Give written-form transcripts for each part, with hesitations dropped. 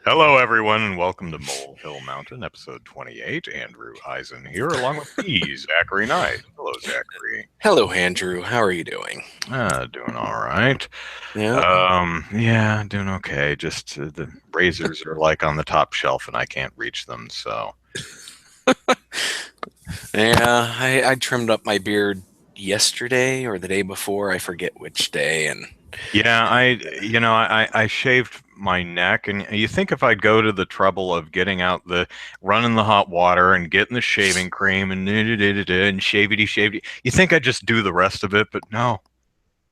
Hello, everyone, and welcome to Molehill Mountain, episode 28. Andrew Eisen here, along with me, Zachary Knight. Hello, Zachary. Hello, Andrew. How are you doing? Doing all right. Yeah. Yeah, doing okay. Just the razors are like on the top shelf, and I can't reach them. So, Yeah, I trimmed up my beard yesterday or the day before. I forget which day. And yeah, I shaved my neck, and you think if I'd go to the trouble of getting out running the hot water and getting the shaving cream and and shavity, you think I'd just do the rest of it, but no.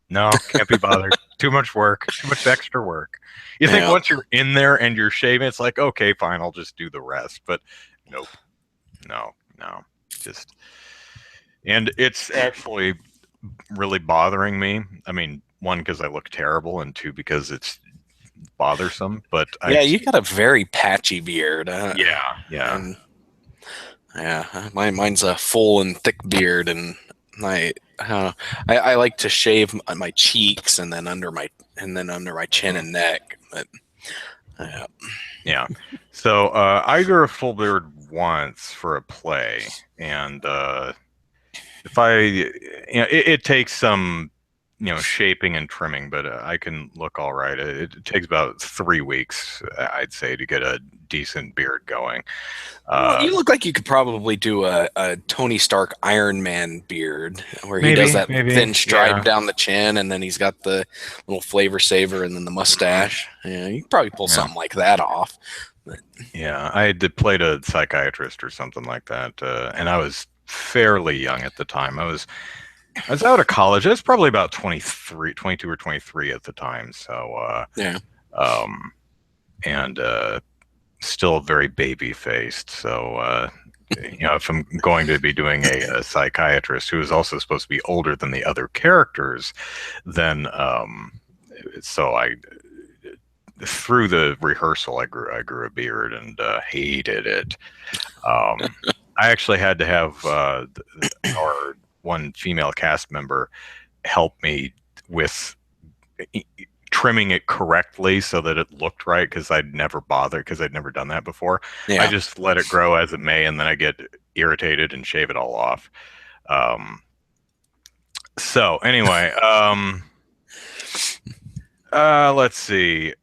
No, can't be bothered. Too much work, too much extra work. You think yeah, once you're in there and you're shaving, it's like, okay, fine, I'll just do the rest. But nope, no. Just, and it's actually really bothering me. I mean, one, because I look terrible, and two, because it's bothersome. But yeah, you got a very patchy beard. yeah. And yeah, mine's a full and thick beard, and I, I like to shave my cheeks and then under my chin and neck. But yeah, Yeah. So I grew a full beard once for a play, and if I, it takes some, shaping and trimming, but I can look all right. It takes about 3 weeks, I'd say, to get a decent beard going. well, Uh, you look like you could probably do a Tony Stark Iron Man beard where he does that maybe, thin stripe yeah. down the chin and then he's got the little flavor saver and then the Mhm. mustache. Yeah, you could probably pull Yeah, something like that off. But yeah. Played a psychiatrist or something like that, and I was fairly young at the time. I was out of college. I was probably about 23, 22 or 23 at the time. So, yeah, um, and still very baby faced. So, if I'm going to be doing a psychiatrist who is also supposed to be older than the other characters, then so I through the rehearsal, I grew a beard and hated it. Um, I actually had to have our one female cast member help me with trimming it correctly so that it looked right because I'd never bothered because I'd never done that before. I yeah. just let it grow as it may, and then I get irritated and shave it all off. Um, so anyway, let's see.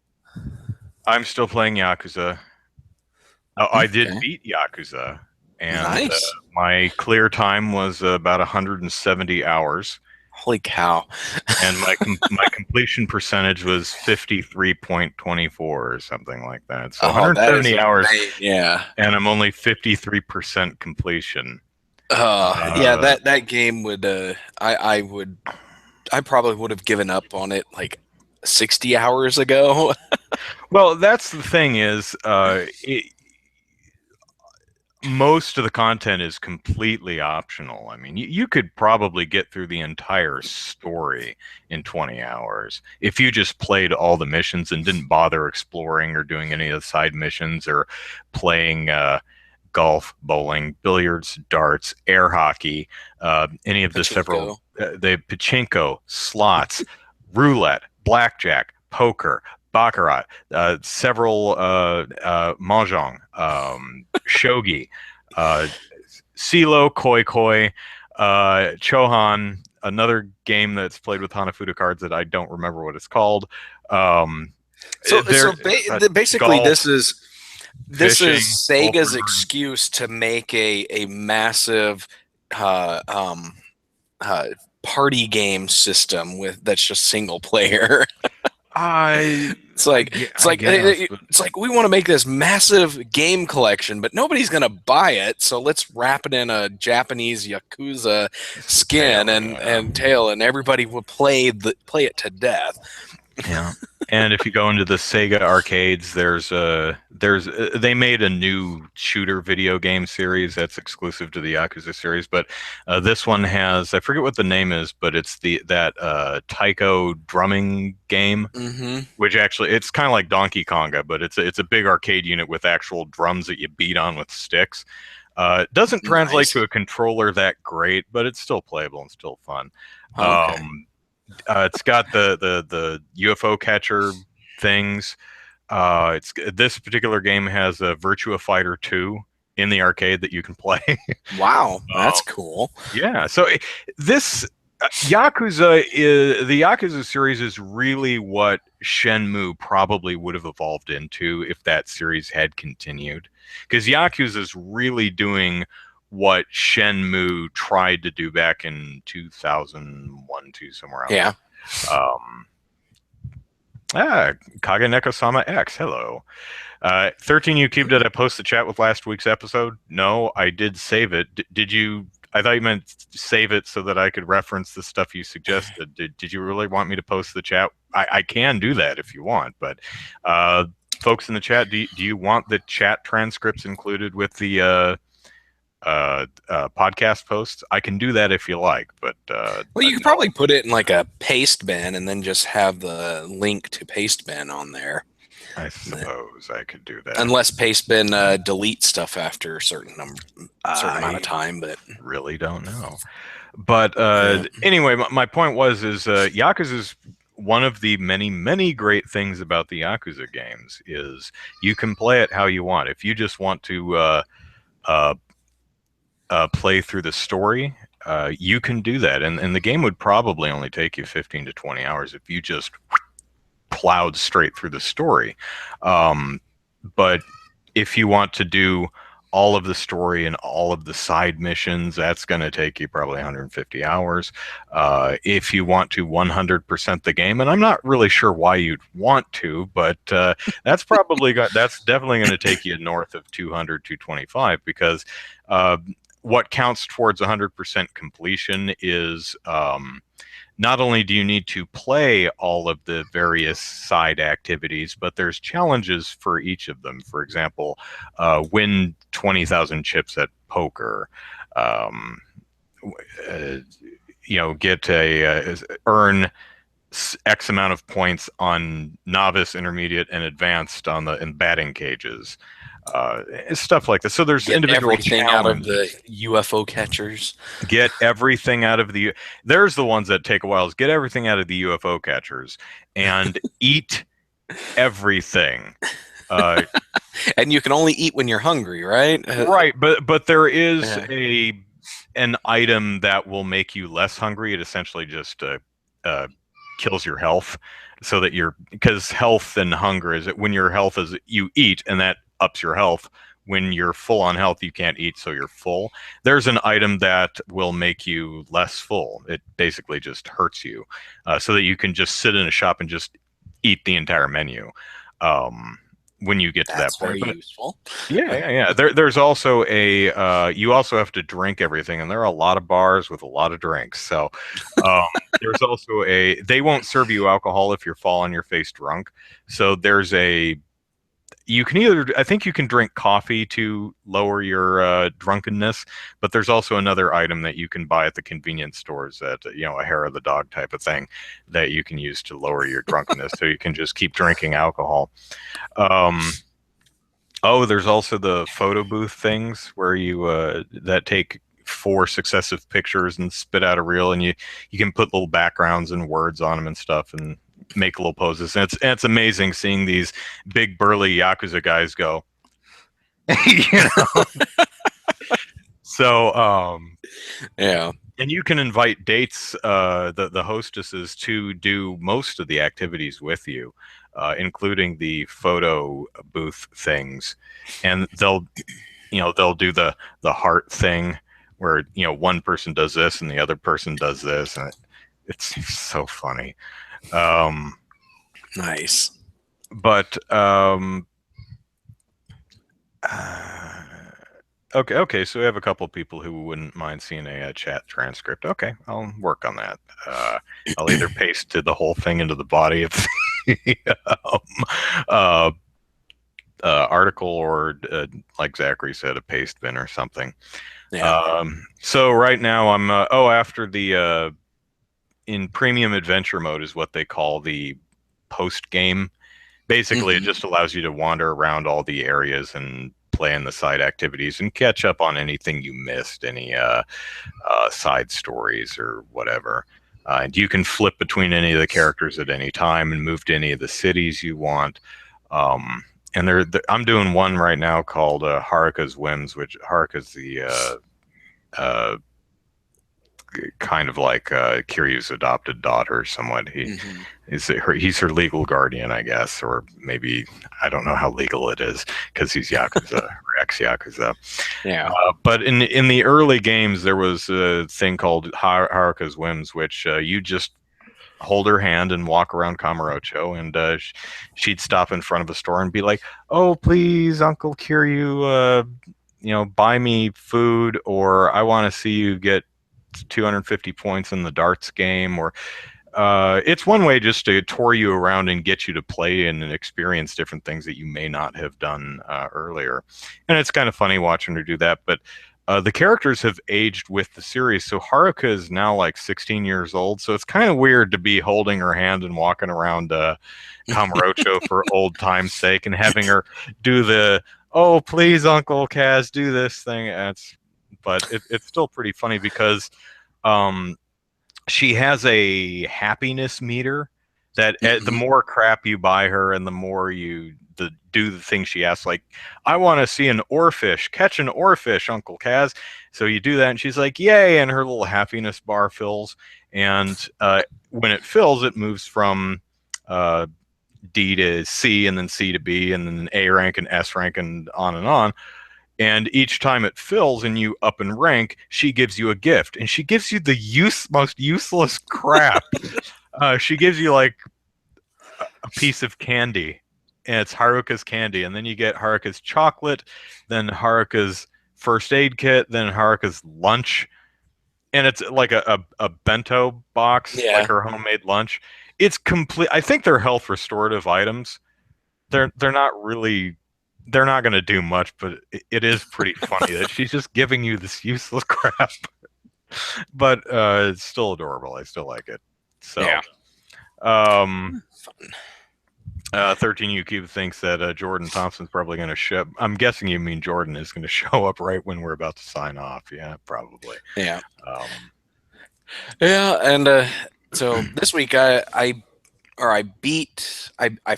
I'm still playing Yakuza. Oh, I did Okay, beat Yakuza, and nice. my clear time was about 170 hours, Holy cow! and my completion percentage was 53.24 or something like that. So Oh, that is 170 hours, amazing. Yeah. and I'm only 53% completion. Yeah. Uh, That game would. I would. I probably would have given up on it like 60 hours ago. well, that's the thing is, most of the content is completely optional. I mean, you could probably get through the entire story in 20 hours if you just played all the missions and didn't bother exploring or doing any of the side missions or playing golf, bowling, billiards, darts, air hockey, any of the several, Pachinko. the pachinko, slots, roulette, blackjack, poker, baccarat, several mahjong, shogi, uh, silo, koi koi, chohan, another game that's played with Hanafuda cards that I don't remember what it's called. Um, So there, basically, golf, this is fishing, Sega's poker. excuse to make a massive uh, um, uh, party game system with that's just single player. I, It's like it's I like guess, but it's like we want to make this massive game collection, but nobody's gonna buy it. So let's wrap it in a Japanese yakuza it's the skin tail. and tail, and everybody will play it to death. Yeah. And if you go into the Sega arcades, they made a new shooter video game series that's exclusive to the Yakuza series, but this one has, I forget what the name is, but it's the that taiko drumming game, Mm-hmm. which actually it's kind of like Donkey Konga, but it's a big arcade unit with actual drums that you beat on with sticks. It doesn't translate to Nice. a controller that great, but it's still playable and still fun. Okay. Um, it's got the UFO catcher things. It's this particular game has a Virtua Fighter 2 in the arcade that you can play. Wow, Um, that's cool. yeah, so this Yakuza is the Yakuza series is really what Shenmue probably would have evolved into if that series had continued. Because Yakuza is really doing what Shenmue tried to do back in 2001, 2, somewhere around Yeah. there. Kaganeko-sama X, hello. 13 you cubed, did I post the chat with last week's episode? No, I did save it. Did you? I thought you meant save it so that I could reference the stuff you suggested. Did you really want me to post the chat? I can do that if you want, but folks in the chat, do you want the chat transcripts included with the podcast posts? I can do that if you like, but Well, you could no, probably put it in like a paste bin and then just have the link to paste bin on there. I suppose I could do that. Unless paste bin deletes stuff after a certain amount of time, but really don't know. But yeah. anyway, my point is Yakuza is one of the many great things about the Yakuza games is you can play it how you want. If you just want to uh, play through the story, you can do that, and the game would probably only take you 15 to 20 hours if you just plowed straight through the story. But if you want to do all of the story and all of the side missions, that's going to take you probably 150 hours. If you want to 100% the game, and I'm not really sure why you'd want to, but that's definitely going to take you north of 200, 225 because what counts towards 100% completion is not only do you need to play all of the various side activities, but there's challenges for each of them. For example, win 20,000 chips at poker. Um, earn X amount of points on novice, intermediate, and advanced in batting cages. Stuff like this. So there's Get individual everything out of challenges. the UFO catchers. Get everything out of there's the ones that take a while. Is get everything out of the UFO catchers and eat everything. And you can only eat when you're hungry, right? Right, but there is Yeah. an item that will make you less hungry. It essentially just kills your health, so that because health and hunger is when your health is you eat and that ups your health. When you're full on health, you can't eat, so you're full. There's an item that will make you less full. It basically just hurts you, so that you can just sit in a shop and just eat the entire menu. When you get to that That's point, very but useful. yeah. There's also you also have to drink everything, and there are a lot of bars with a lot of drinks. So um, there's also they won't serve you alcohol if you're fall on your face drunk. So you can I think you can drink coffee to lower your drunkenness, but there's also another item that you can buy at the convenience stores at, a hair of the dog type of thing that you can use to lower your drunkenness. So you can just keep drinking alcohol. Um, Oh, there's also the photo booth things where you that take 4 successive pictures and spit out a reel, and you can put little backgrounds and words on them and stuff, and make little poses. And it's amazing seeing these big burly yakuza guys go. you know. So Yeah. and you can invite dates, the hostesses to do most of the activities with you, including the photo booth things, and they'll do the heart thing where one person does this and the other person does this, and it's so funny. Um, Nice. but uh, okay, so we have a couple of people who wouldn't mind seeing a chat transcript. Okay, I'll work on that. I'll either paste the whole thing into the body of the um, uh, article, or like Zachary said, a paste bin or something. Yeah. So right now I'm after the in premium adventure mode is what they call the post game. Basically, it Mhm. just allows you to wander around all the areas and play in the side activities and catch up on anything you missed, any side stories or whatever. And you can flip between any of the characters at any time and move to any of the cities you want. And I'm doing one right now called Haruka's Whims, which Haruka's the uh, kind of like Kiryu's adopted daughter, somewhat. Hmm. He's her legal guardian, I guess, or maybe I don't know how legal it is because he's Yakuza or ex-Yakuza. Yeah. But in the early games, there was a thing called Haruka's Whims, which you just hold her hand and walk around Kamurocho, and she'd stop in front of a store and be like, "Oh, please, Uncle Kiryu, buy me food, or I want to see you get 250 points in the darts game, or it's one way just to tour you around and get you to play and experience different things that you may not have done earlier. And it's kind of funny watching her do that. But the characters have aged with the series. So Haruka is now like 16 years old. So it's kind of weird to be holding her hand and walking around Kamurocho for old time's sake and having her do the, oh, please, Uncle Kaz, do this thing. It's still pretty funny because um, she has a happiness meter that the Hmm. more crap you buy her and the more do the thing she asks, like, I want to see an oarfish, catch an oarfish, Uncle Kaz. So you do that, and she's like, yay, and her little happiness bar fills. And when it fills, it moves from uh, D to C, and then C to B, and then A rank and S rank, and on and on. And each time it fills and you up in rank, she gives you a gift, and she gives you the most useless crap. She gives you like a piece of candy, and it's Haruka's candy, and then you get Haruka's chocolate, then Haruka's first aid kit, then Haruka's lunch, and it's like a bento box, like Yeah. her homemade lunch. It's complete. I think they're health restorative items. They're not really, they're not going to do much, but it is pretty funny that she's just giving you this useless crap. But it's still adorable. I still like it. So, Yeah. um, 13U Cube thinks that Jordan Thompson's probably going to show. I'm guessing you mean Jordan is going to show up right when we're about to sign off. Yeah, probably. Yeah. Um, Yeah. And so this week I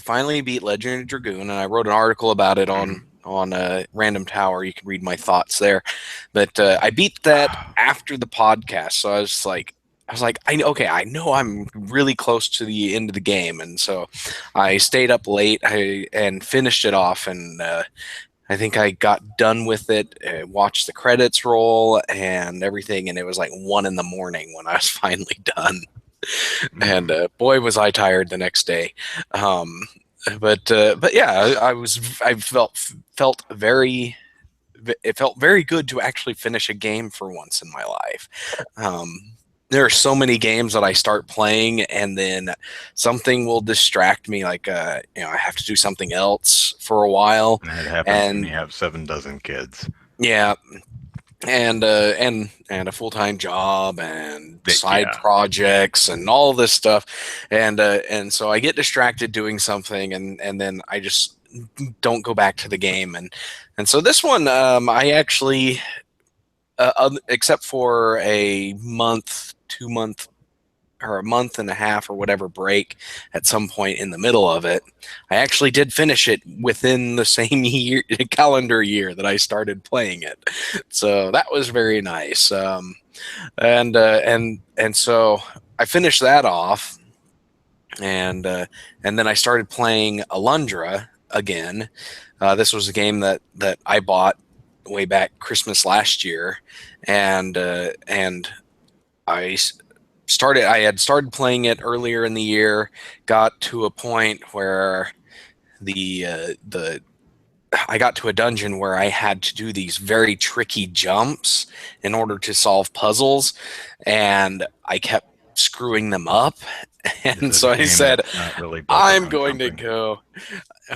finally beat Legendary Dragoon, and I wrote an article about it on Random Tower. You can read my thoughts there. But I beat that after the podcast, so I know I'm really close to the end of the game, and so I stayed up late and finished it off, and I think I got done with it, watched the credits roll and everything, and it was like 1 in the morning when I was finally done. And boy, was I tired the next day. Um, but yeah, I felt very it felt very good to actually finish a game for once in my life. There are so many games that I start playing and then something will distract me, like I have to do something else for a while, and that happens when you and have 7 dozen kids. yeah, and a full-time job and side Yeah. projects and all this stuff, and so I get distracted doing something, and then I just don't go back to the game, and so this one, I actually, except for a month, 2 month, or a month and a half or whatever break at some point in the middle of it, I actually did finish it within the same year, calendar year that I started playing it. So that was very nice. And so I finished that off, and then I started playing Alundra again. This was a game that I bought way back Christmas last year, and I I had started playing it earlier in the year, got to a point where the I got to a dungeon where I had to do these very tricky jumps in order to solve puzzles, and I kept screwing them up. This And is so a I game said, that's not really built I'm around going to jumping. go.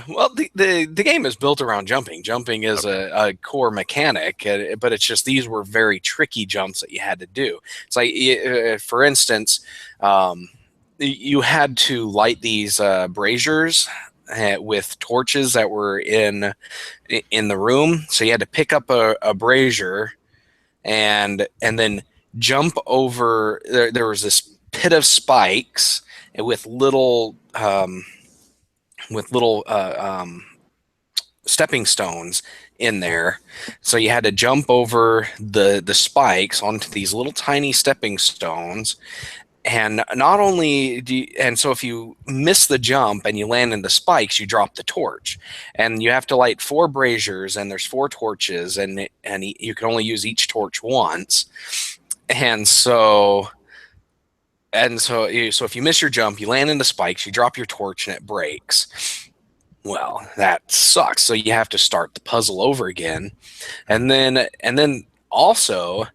Well, the game is built around jumping. Jumping is Okay. a core mechanic, but it's just these were very tricky jumps that you had to do. It's like, for instance, um, you had to light these braziers with torches that were in the room. So you had to pick up a brazier and then jump over. There was this pit of spikes with little little stepping stones in there. So you had to jump over the spikes onto these little tiny stepping stones. And not only do you, and so if you miss the jump and you land in the spikes, you drop the torch. And you have to light 4 braziers, and there's 4 torches, and you can only use each torch once. And so so if you miss your jump, you land in the spikes, you drop your torch, and it breaks. Well, that sucks. So you have to start the puzzle over again. And then also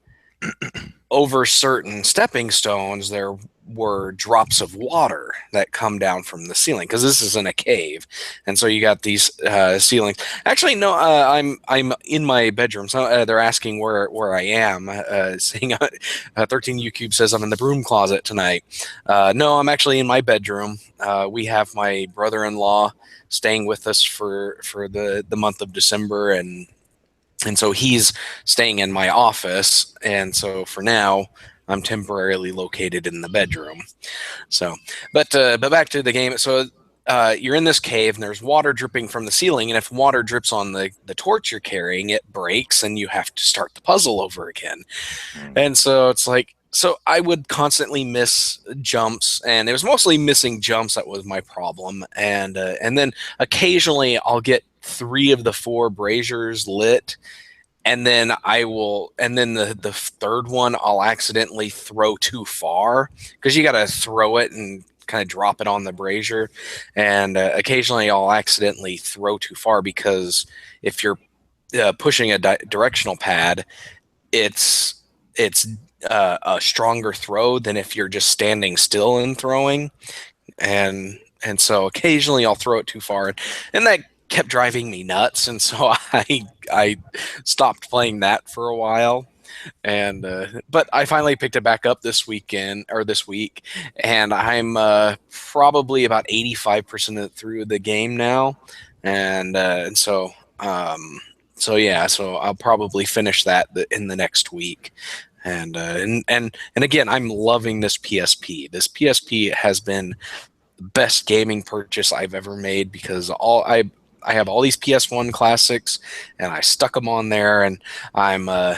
over certain stepping stones there were drops of water that come down from the ceiling, because this is in a cave, and so you got these ceilings. Actually, no, I'm in my bedroom. So they're asking where I am. Saying 13U Cube says I'm in the broom closet tonight. No, I'm actually in my bedroom. We have my brother-in-law staying with us for the month of December, and so he's staying in my office, and so for now I'm temporarily located in the bedroom. So but back to the game. So you're in this cave and there's water dripping from the ceiling, and if water drips on the torch you're carrying, it breaks and you have to start the puzzle over again. Mm. And so it's like, so I would constantly miss jumps, and it was mostly missing jumps that was my problem. And then occasionally I'll get 3 of the 4 braziers lit, and then the third one I'll accidentally throw too far, because you got to throw it and kind of drop it on the brazier, and occasionally I'll accidentally throw too far, because if you're pushing a directional pad, it's a stronger throw than if you're just standing still and throwing, and so occasionally I'll throw it too far, and that kept driving me nuts, and so I stopped playing that for a while, and but I finally picked it back up this week, and I'm probably about 85% through the game now, and so yeah, so I'll probably finish that in the next week. And again, I'm loving this PSP. This PSP has been the best gaming purchase I've ever made, because I have all these PS1 classics, and I stuck them on there, and I'm uh,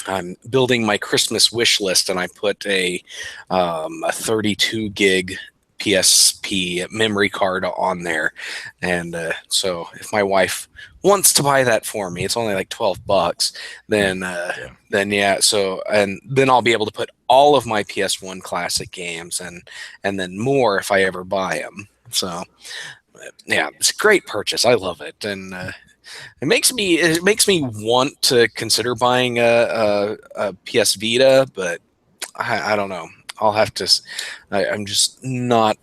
I'm building my Christmas wish list, and I put a 32 gig PSP memory card on there, and so if my wife wants to buy that for me, it's only like $12. Then Yeah. then yeah, so and then I'll be able to put all of my PS1 classic games, and then more if I ever buy them. So yeah, it's a great purchase. I love it, and it makes me want to consider buying a PS Vita, but I don't know. I'll have to. I'm just not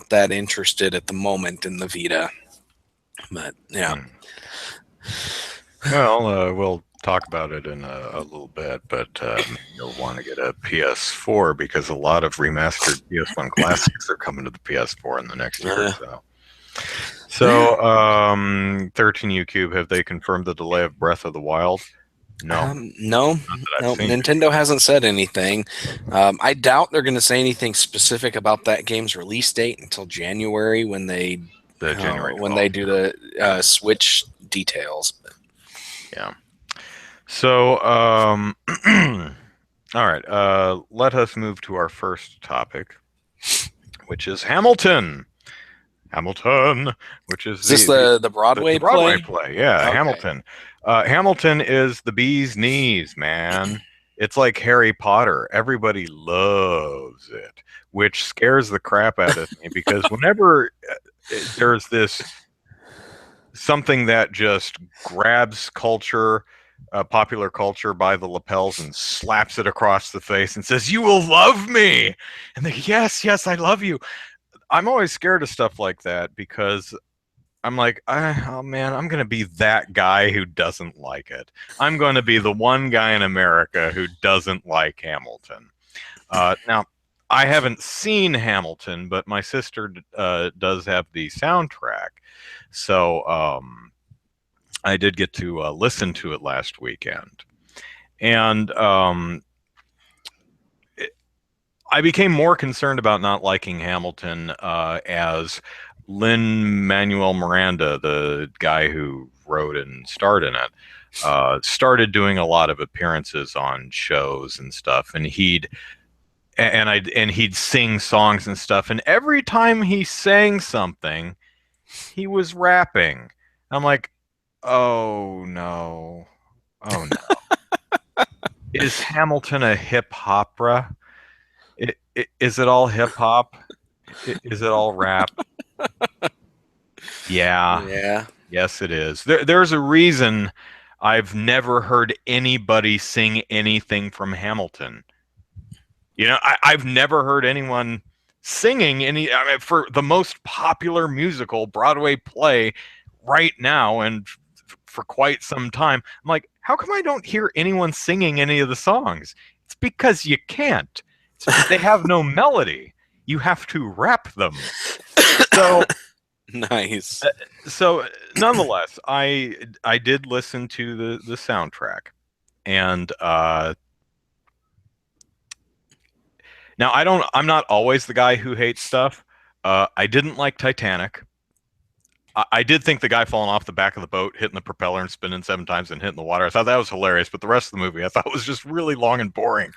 that interested at the moment in the Vita. But yeah, Mm. Well, we'll talk about it in a little bit, but you'll want to get a PS4 because a lot of remastered PS1 classics are coming to the PS4 in the next year or uh, so. yeah. So, 13U Cube, have they confirmed the delay of Breath of the Wild? No, No, not that I've no. seen. Nintendo hasn't said anything. I doubt they're going to say anything specific about that game's release date until January, The January when 12th. they do the Switch details. Yeah. So, all right. Let us move to our first topic, which is Hamilton. Hamilton, which is Is this the the Broadway Broadway play? play. Yeah, Okay. Hamilton. Hamilton is the bee's knees, man. It's like Harry Potter. Everybody loves it, which scares the crap out of me because whenever there's this something that just grabs culture, popular culture by the lapels and slaps it across the face and says, "You will love me," and they, yes, yes, I love you. I'm always scared of stuff like that because I'm like, oh man, I'm going to be that guy who doesn't like it. I'm going to be the one guy in America who doesn't like Hamilton. Now, I haven't seen Hamilton, but my sister does have the soundtrack. So I did get to listen to it last weekend. And I became more concerned about not liking Hamilton as Lin-Manuel Miranda, the guy who wrote and starred in it, started doing a lot of appearances on shows and stuff, and he'd sing songs and stuff, and every time he sang something, he was rapping. I'm like, oh no, oh no. Is Hamilton a hip opera? Is it all hip hop? Is it all rap? Yeah, Yeah. yes, it is. There's a reason I've never heard anybody sing anything from Hamilton. I've never heard anyone singing any, I mean, for the most popular musical Broadway play right now and for quite some time. I'm like, how come I don't hear anyone singing any of the songs? It's because you can't. They have no melody. You have to rap them. So Nice. so nonetheless, I did listen to the soundtrack, and now I'm not always the guy who hates stuff. I didn't like Titanic. I did think the guy falling off the back of the boat, hitting the propeller and spinning 7 times and hitting the water. I thought that was hilarious, but the rest of the movie I thought was just really long and boring.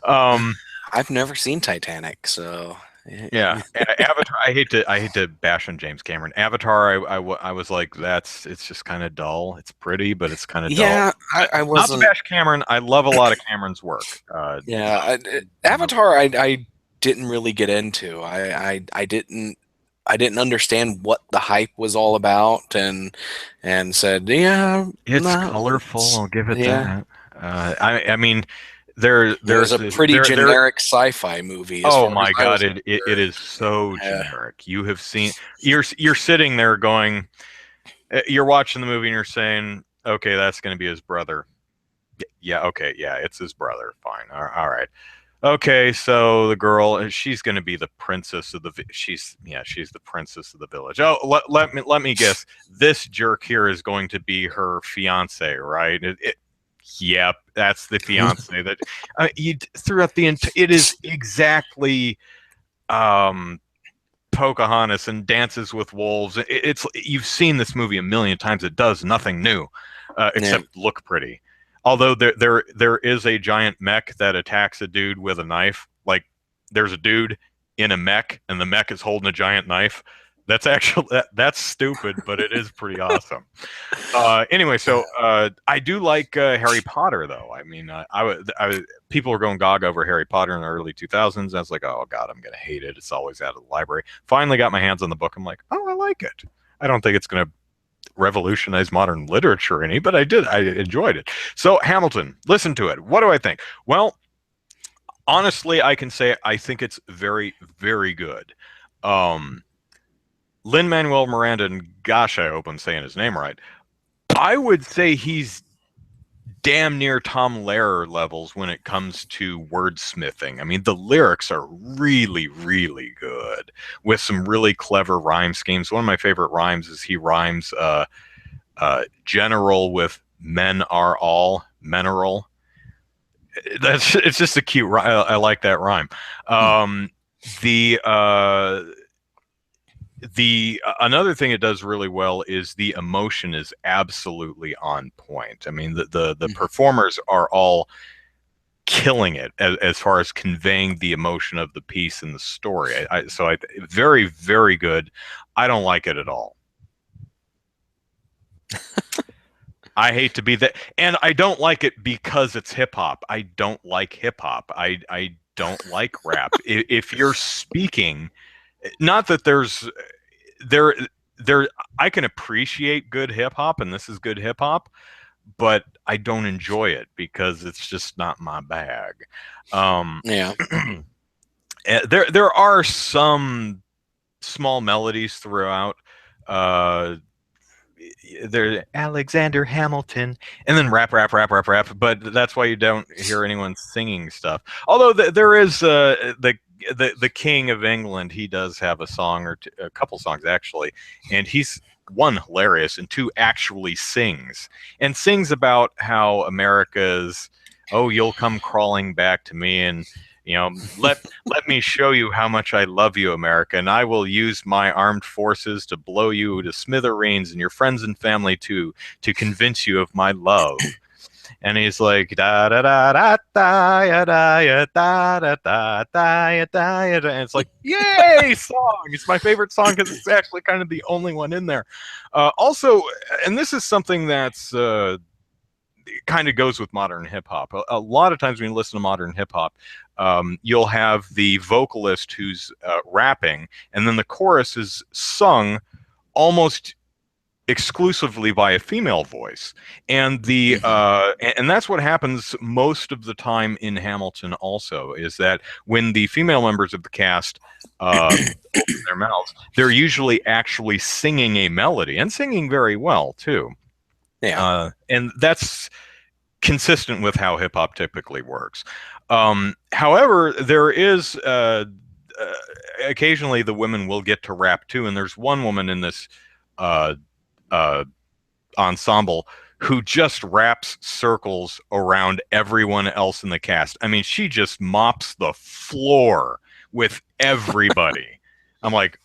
Um, I've never seen Titanic, so Yeah, Avatar. I hate to bash on James Cameron. Avatar. I was like, it's just kind of dull. It's pretty, but it's kind of dull. yeah, I Not to wasn't. bash Cameron. I love a lot of Cameron's work. Yeah, Avatar. I didn't really get into. I didn't understand what the hype was all about, and said, yeah, It's no, colorful. I'll give it yeah. that. I mean, It was there's a pretty there. generic sci-fi movie as Oh far as my I God! was It concerned. is so Yeah, generic. You have seen. You're sitting there going. You're watching the movie and you're saying, okay, that's going to be his brother. Yeah, okay, yeah, it's his brother. Fine. All right. Okay, so the girl, she's going to be the princess of the she's the princess of the village. Oh, let me guess. This jerk here is going to be her fiance, right? Yep, that's the fiance that you throughout it is exactly um Pocahontas and Dances with Wolves. It's you've seen this movie a million times. It does nothing new, yeah, except look pretty. Although there is a giant mech that attacks a dude with a knife. Like there's a dude in a mech, and the mech is holding a giant knife. That's actually that's stupid, but it is pretty awesome. Anyway, so I do like Harry Potter, though. I mean, people were going gaga over Harry Potter in the early 2000s. I was like, oh God, I'm gonna hate it. It's always out of the library. Finally, got my hands on the book. I'm like, oh, I like it. I don't think it's gonna revolutionize modern literature any, but I did. I enjoyed it. So Hamilton, listen to it. What do I think? Well, honestly, I can say I think it's very, very good. Um, Lin Manuel Miranda, and gosh, I hope I'm saying his name right. I would say he's damn near Tom Lehrer levels when it comes to wordsmithing. I mean, the lyrics are really, really good with some really clever rhyme schemes. One of my favorite rhymes is he rhymes general with men are all mineral. It's just a cute rhyme. I like that rhyme. hmm, Um, the another thing it does really well is the emotion is absolutely on point. I mean, the hmm, performers are all killing it as far as conveying the emotion of the piece and the story. Very, very good. I don't like it at all. I hate to be that, and I don't like it because it's hip hop. I don't like hip hop. I don't like rap. If you're speaking, not that there there I can appreciate good hip hop, and this is good hip hop, but I don't enjoy it because it's just not my bag. Um, yeah, there are some small melodies throughout. Uh, there Alexander Hamilton, and then rap, rap, rap, rap, rap. But that's why you don't hear anyone singing stuff. Although there is the King of England. He does have a song or two, a couple songs actually, and he's one hilarious and two actually sings about how America's, oh, you'll come crawling back to me, and Let me show you how much I love you, America, and I will use my armed forces to blow you to smithereens and your friends and family too, to convince you of my love. And he's like da da da da da ya da ya da da da da ya da ya da. And it's like, yay, song! It's my favorite song because it's actually kind of the only one in there. Also, and this is something that's kind of goes with modern hip hop. A lot of times when you listen to modern hip hop, you'll have the vocalist who's rapping, and then the chorus is sung almost exclusively by a female voice, and that's what happens most of the time in Hamilton. Also, is that when the female members of the cast open their mouths, they're usually actually singing a melody and singing very well too. Yeah. And that's consistent with how hip hop typically works. However, there is occasionally the women will get to rap too, and there's one woman in this uh, uh, ensemble who just wraps circles around everyone else in the cast. I mean, she just mops the floor with everybody. I'm like,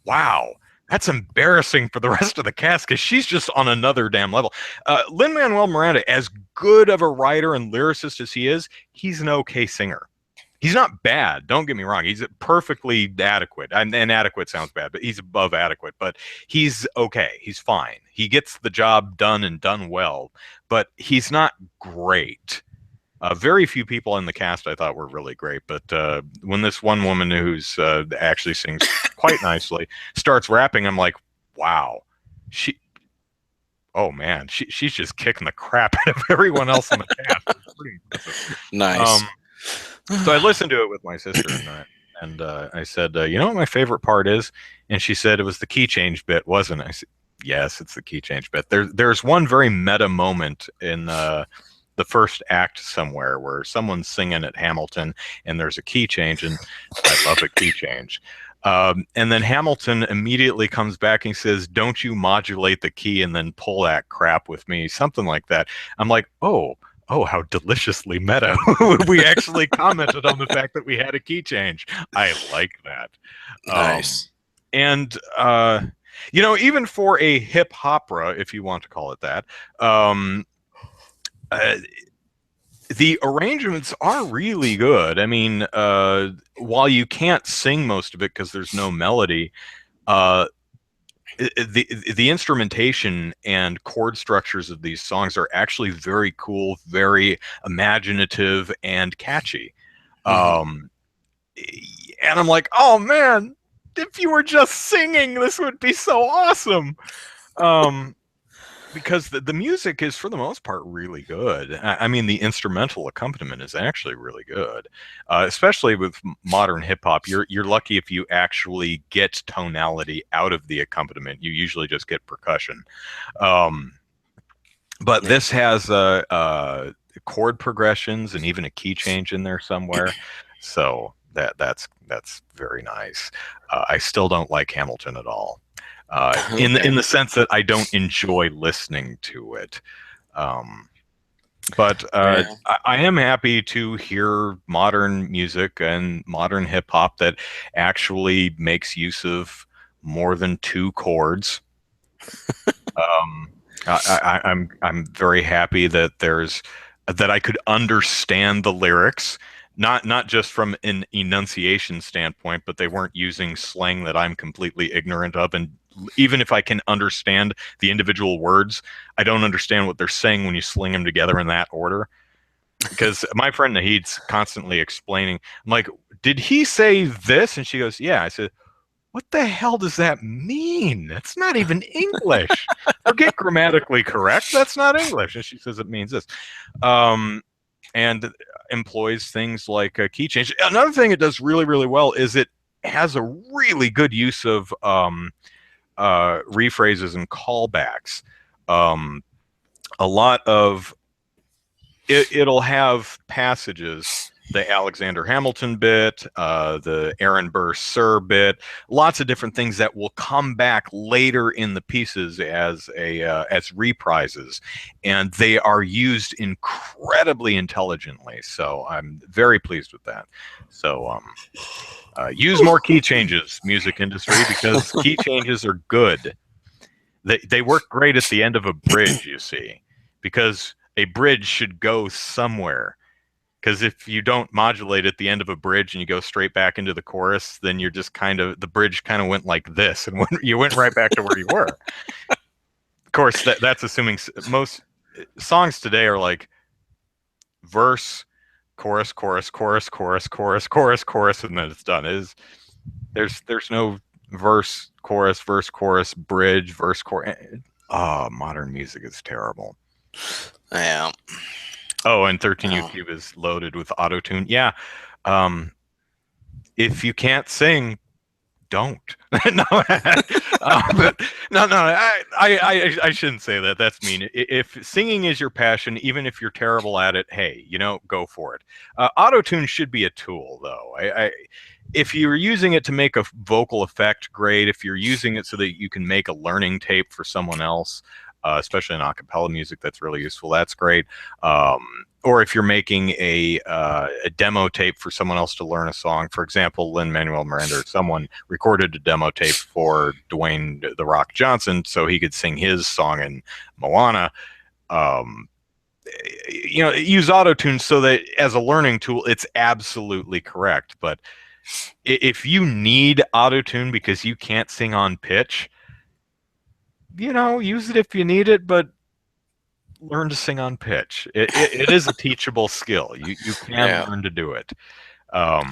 wow, that's embarrassing for the rest of the cast because she's just on another damn level. Lin-Manuel Miranda, as good of a writer and lyricist as he is, he's an okay singer. He's not bad. Don't get me wrong. He's perfectly adequate. And adequate sounds bad, but he's above adequate. But he's okay. He's fine. He gets the job done and done well, but he's not great. Very few people in the cast I thought were really great, but when this one woman who's actually sings quite nicely starts rapping, I'm like, wow, she, oh man, she's just kicking the crap out of everyone else in the cast. It's pretty impressive. Nice. So I listened to it with my sister, and I said, you know what my favorite part is? And she said it was the key change bit, wasn't it? I said, yes, it's the key change bit. There's one very meta moment in the first act somewhere where someone's singing at Hamilton and there's a key change, and I love a key change. And then Hamilton immediately comes back and says, don't you modulate the key and then pull that crap with me, something like that. I'm like, oh, how deliciously meta. We actually commented on the fact that we had a key change. I like that. Nice. And even for a hip opera, if you want to call it that, the arrangements are really good. I mean, while you can't sing most of it because there's no melody, the instrumentation and chord structures of these songs are actually very cool, very imaginative, and catchy. And I'm like, oh man, if you were just singing, this would be so awesome. Because the music is, for the most part, really good. I mean, the instrumental accompaniment is actually really good, especially with modern hip hop. You're lucky if you actually get tonality out of the accompaniment. You usually just get percussion. But this has chord progressions and even a key change in there somewhere. So that's very nice. I still don't like Hamilton at all. In the sense that I don't enjoy listening to it. But I am happy to hear modern music and modern hip hop that actually makes use of more than two chords. I'm very happy that that I could understand the lyrics, not just from an enunciation standpoint, but they weren't using slang that I'm completely ignorant of. And even if I can understand the individual words, I don't understand what they're saying when you sling them together in that order. Because my friend Nahid's constantly explaining, I'm like, did he say this? And she goes, yeah. I said, what the hell does that mean? That's not even English. Forget grammatically correct. That's not English. And she says it means this. And employs things like a key change. Another thing it does really, really well is it has a really good use of rephrases and callbacks. A lot of it'll have passages the Alexander Hamilton bit, the Aaron Burr Sir bit, lots of different things that will come back later in the pieces as reprises, and they are used incredibly intelligently. So I'm very pleased with that. So use more key changes, music industry, because key changes are good. They work great at the end of a bridge, you see, because a bridge should go somewhere. Because if you don't modulate at the end of a bridge and you go straight back into the chorus, then you're just the bridge kind of went like this, and you went right back to where you were. Of course, that's assuming most songs today are like verse, chorus, chorus, chorus, chorus, chorus, chorus, chorus, and then it's done. There's no verse, chorus, bridge, verse, chorus. Oh, modern music is terrible. Yeah. Oh, and 13U Cube is loaded with auto tune. Yeah. If you can't sing, don't. No, no. I shouldn't say that. That's mean. If singing is your passion, even if you're terrible at it, hey, go for it. Auto tune should be a tool, though. If you're using it to make a vocal effect, great. If you're using it so that you can make a learning tape for someone else, especially in a cappella music, that's really useful. That's great. Or if you're making a demo tape for someone else to learn a song. For example, Lin-Manuel Miranda or someone recorded a demo tape for Dwayne "The Rock" Johnson so he could sing his song in Moana. Use autotune so that as a learning tool, it's absolutely correct. But if you need autotune because you can't sing on pitch, use it if you need it, but learn to sing on pitch. It is a teachable skill. You can learn to do it. But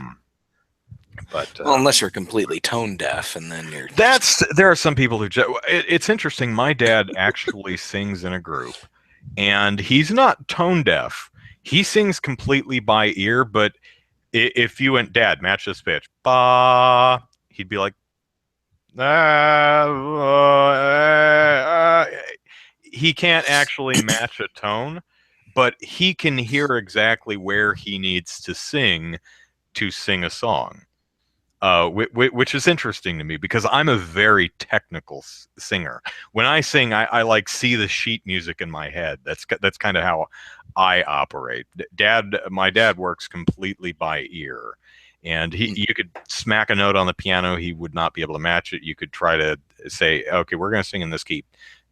well, unless you're completely tone deaf, and then you're there are some people who it's interesting. My dad actually sings in a group, and he's not tone deaf. He sings completely by ear, but if you went, "Dad, match this pitch," ba, he'd be like, he can't actually match a tone, but he can hear exactly where he needs to sing a song, which is interesting to me because I'm a very technical singer. When I sing, I like see the sheet music in my head. That's kind of how I operate. My dad works completely by ear. And you could smack a note on the piano, he would not be able to match it. You could try to say, "Okay, we're going to sing in this key,"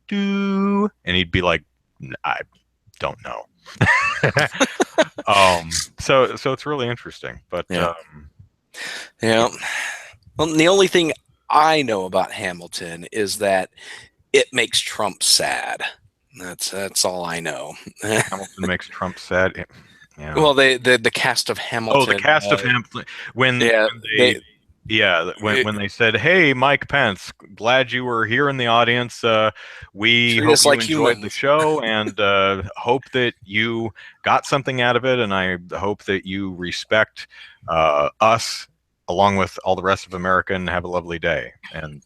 do, and he'd be like, "I don't know." So it's really interesting, but yeah. Well, the only thing I know about Hamilton is that it makes Trump sad. That's all I know. Hamilton makes Trump sad. Yeah. Well, the cast of Hamilton. Oh, the cast of Hamilton. When they said, "Hey, Mike Pence, glad you were here in the audience. We hope you enjoyed the show and hope that you got something out of it, and I hope that you respect us along with all the rest of America and have a lovely day." And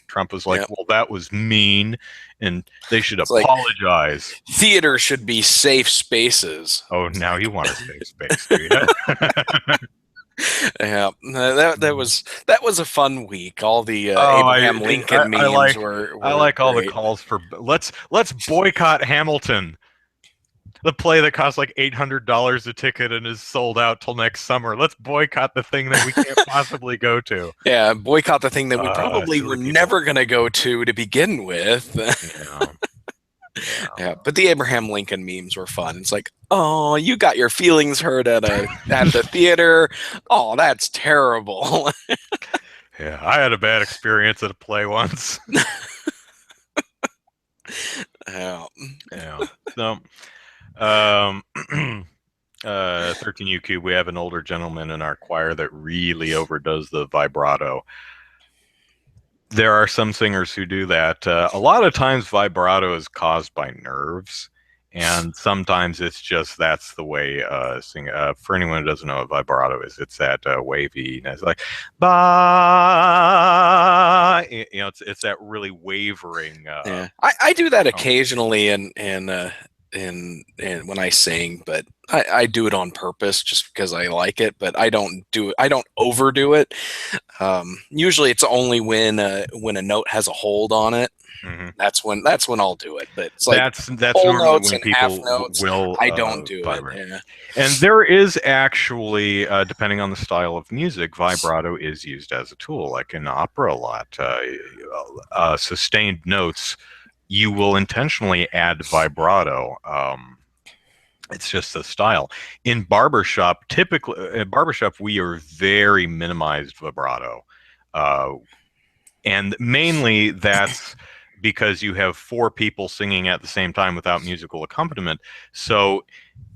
Trump was like, "Well, that was mean, and they should apologize. Like, theater should be safe spaces." Oh, now you want a safe space, do you? Yeah, that was a fun week. All the Abraham Lincoln memes were I like all great. the calls for let's boycott Hamilton. The play that costs like $800 a ticket and is sold out till next summer. Let's boycott the thing that we can't possibly go to. Yeah, boycott the thing that we probably were never going to go to begin with. Yeah, but the Abraham Lincoln memes were fun. It's like, "Oh, you got your feelings hurt at the theater. Oh, that's terrible." Yeah, I had a bad experience at a play once. Yeah. So, 13U Cube, we have an older gentleman in our choir that really overdoes the vibrato. There are some singers who do that. A lot of times vibrato is caused by nerves, and sometimes it's just that's the way sing. For anyone who doesn't know what vibrato is, it's that wavy. It's like ba. It's that really wavering. Yeah, I do that occasionally, and in when I sing, but I do it on purpose just because I like it. But I don't do it. I don't overdo it. Usually, it's only when a note has a hold on it. Hmm. That's when I'll do it. But it's like That's whole normally notes when and half people notes. will I don't do it. vibrate. Yeah. And there is actually, depending on the style of music, vibrato is used as a tool, like in opera a lot. Sustained notes, you will intentionally add vibrato. It's just the style. In barbershop, typically, in barbershop, we are very minimized vibrato. Uh, and mainly that's because you have four people singing at the same time without musical accompaniment. So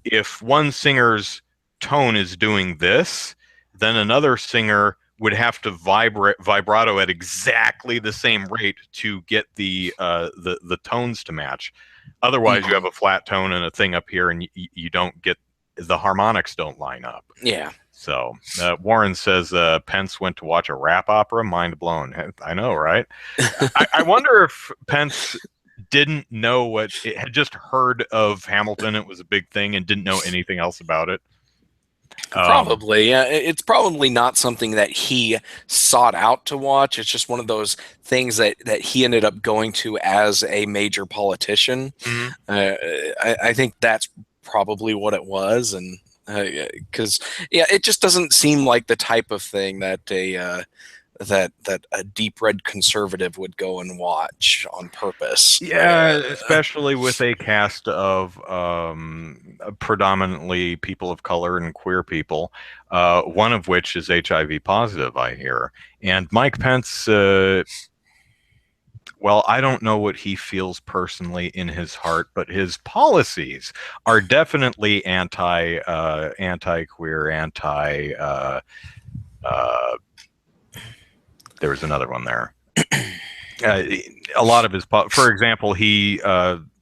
if one singer's tone is doing this, then another singer would have to vibrato at exactly the same rate to get the tones to match. Otherwise, you have Mhm. a flat tone and a thing up here, and you don't get the harmonics don't line up. Yeah. So Warren says Pence went to watch a rap opera. Mind blown. I know, right? I wonder if Pence didn't know what it had just heard of Hamilton. It was a big thing and didn't know anything else about it. Um, Probably. Yeah. It's probably not something that he sought out to watch. It's just one of those things that he ended up going to as a major politician. mhm. I think that's probably what it was, and because yeah, it just doesn't seem like the type of thing that a deep red conservative would go and watch on purpose. Yeah, especially with a cast of predominantly people of color and queer people, one of which is HIV positive, I hear. And Mike Pence, well, I don't know what he feels personally in his heart, but his policies are definitely anti-queer, uh, there was another one there. Uh, a lot of his, for example, he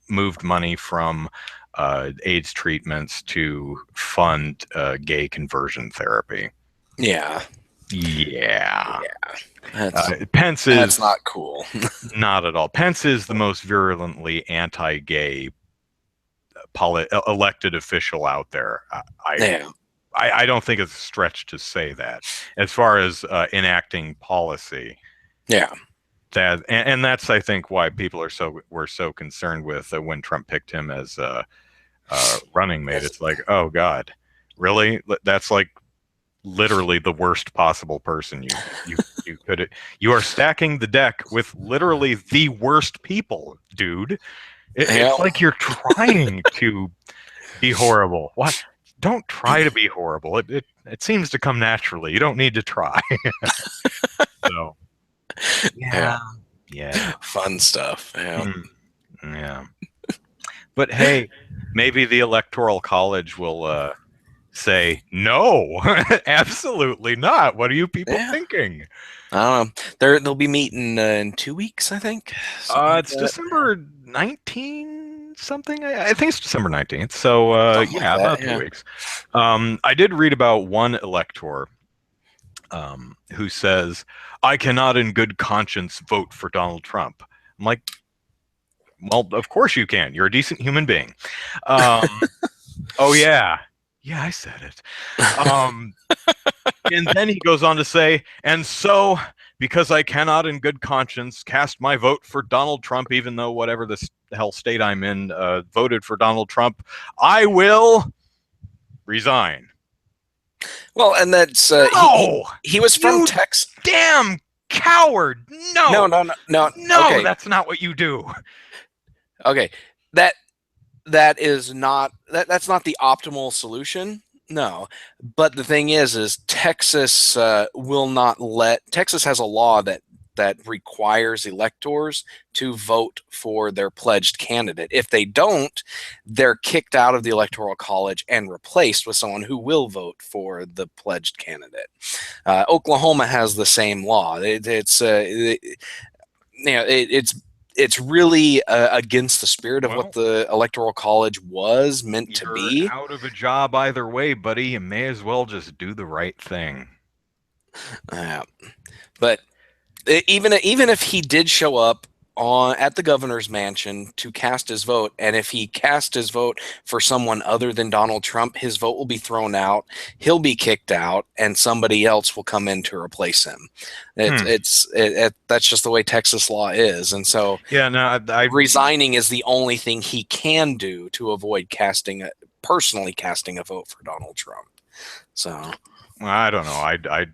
moved money from AIDS treatments to fund gay conversion therapy. Yeah, Yeah. yeah, that's Pence that's is not cool. not at all. Pence is the most virulently anti-gay elected official out there. Yeah, I don't think it's a stretch to say that. As far as enacting policy, yeah, and that's I think why people were so concerned with when Trump picked him as running mate. It's like, oh God, really? That's like literally the worst possible person you could. You are stacking the deck with literally the worst people, dude. yeah. It's like you're trying to be horrible. What? Don't try to be horrible. It seems to come naturally. You don't need to try. So Yeah. yeah, yeah, Fun stuff. Yeah. mm, yeah. But hey, maybe the Electoral College will say no, absolutely not. What are you people Yeah. thinking? I don't know. They'll be meeting in 2 weeks, I think. Something like It's that. December 19 something. I think it's December 19th. So Something like yeah, that. about two Yeah. weeks. I did read about one elector who says, I cannot in good conscience vote for Donald Trump. I'm like, well, of course you can. You're a decent human being. Um, oh, yeah. Yeah, I said it. Um, and then he goes on to say, and so, because I cannot in good conscience cast my vote for Donald Trump, even though whatever the hell state I'm in voted for Donald Trump, I will resign. Well, and that's No! he was from You Texas. damn coward! No, No! no, no, no. No, Okay, that's not what you do. okay. That that is not that's not the optimal solution. No, but the thing is Texas will not let. Texas has a law that requires electors to vote for their pledged candidate. If they don't, they're kicked out of the Electoral College and replaced with someone who will vote for the pledged candidate. Oklahoma has the same law. It's really against the spirit of what Well, the Electoral College was meant to you're be. out of a job either way, buddy. You may as well just do the right thing. Uh, but even if he did show up on at the governor's mansion to cast his vote, and if he cast his vote for someone other than Donald Trump, his vote will be thrown out, he'll be kicked out, and somebody else will come in to replace him. Hmm. That's just the way Texas law is, and so Yeah, no, resigning is the only thing he can do to avoid personally casting a vote for Donald Trump. So I don't know. I'd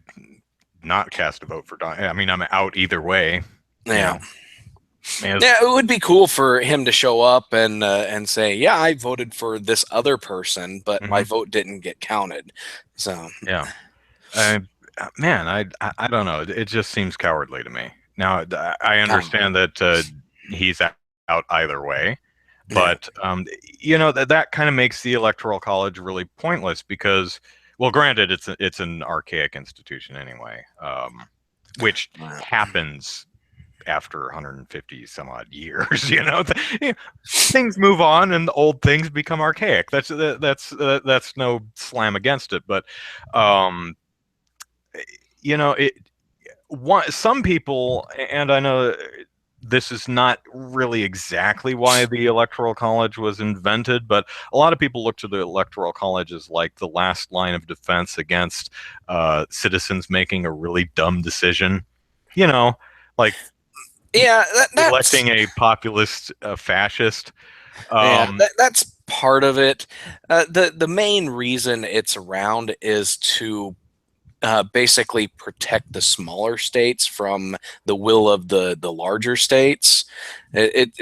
not cast a vote for Don. I mean, I'm out either way. You yeah. know, as, Yeah, it would be cool for him to show up and say, "Yeah, I voted for this other person, but my mhm, vote didn't get counted." So, yeah. Uh, Man, I don't know. It just seems cowardly to me. Now, I kind of, understand that he's out either way, yeah, but that kind of makes the Electoral College really pointless because, well, granted, it's an archaic institution anyway, which happens after 150 some odd years. Things move on and the old things become archaic. That's no slam against it, but um, it some people, and I know this is not really exactly why the Electoral College was invented, but a lot of people look to the Electoral College as like the last line of defense against citizens making a really dumb decision. You know, like yeah, that's electing a populist fascist. yeah, Um, that's part of it. The main reason it's around is to basically protect the smaller states from the will of the larger states.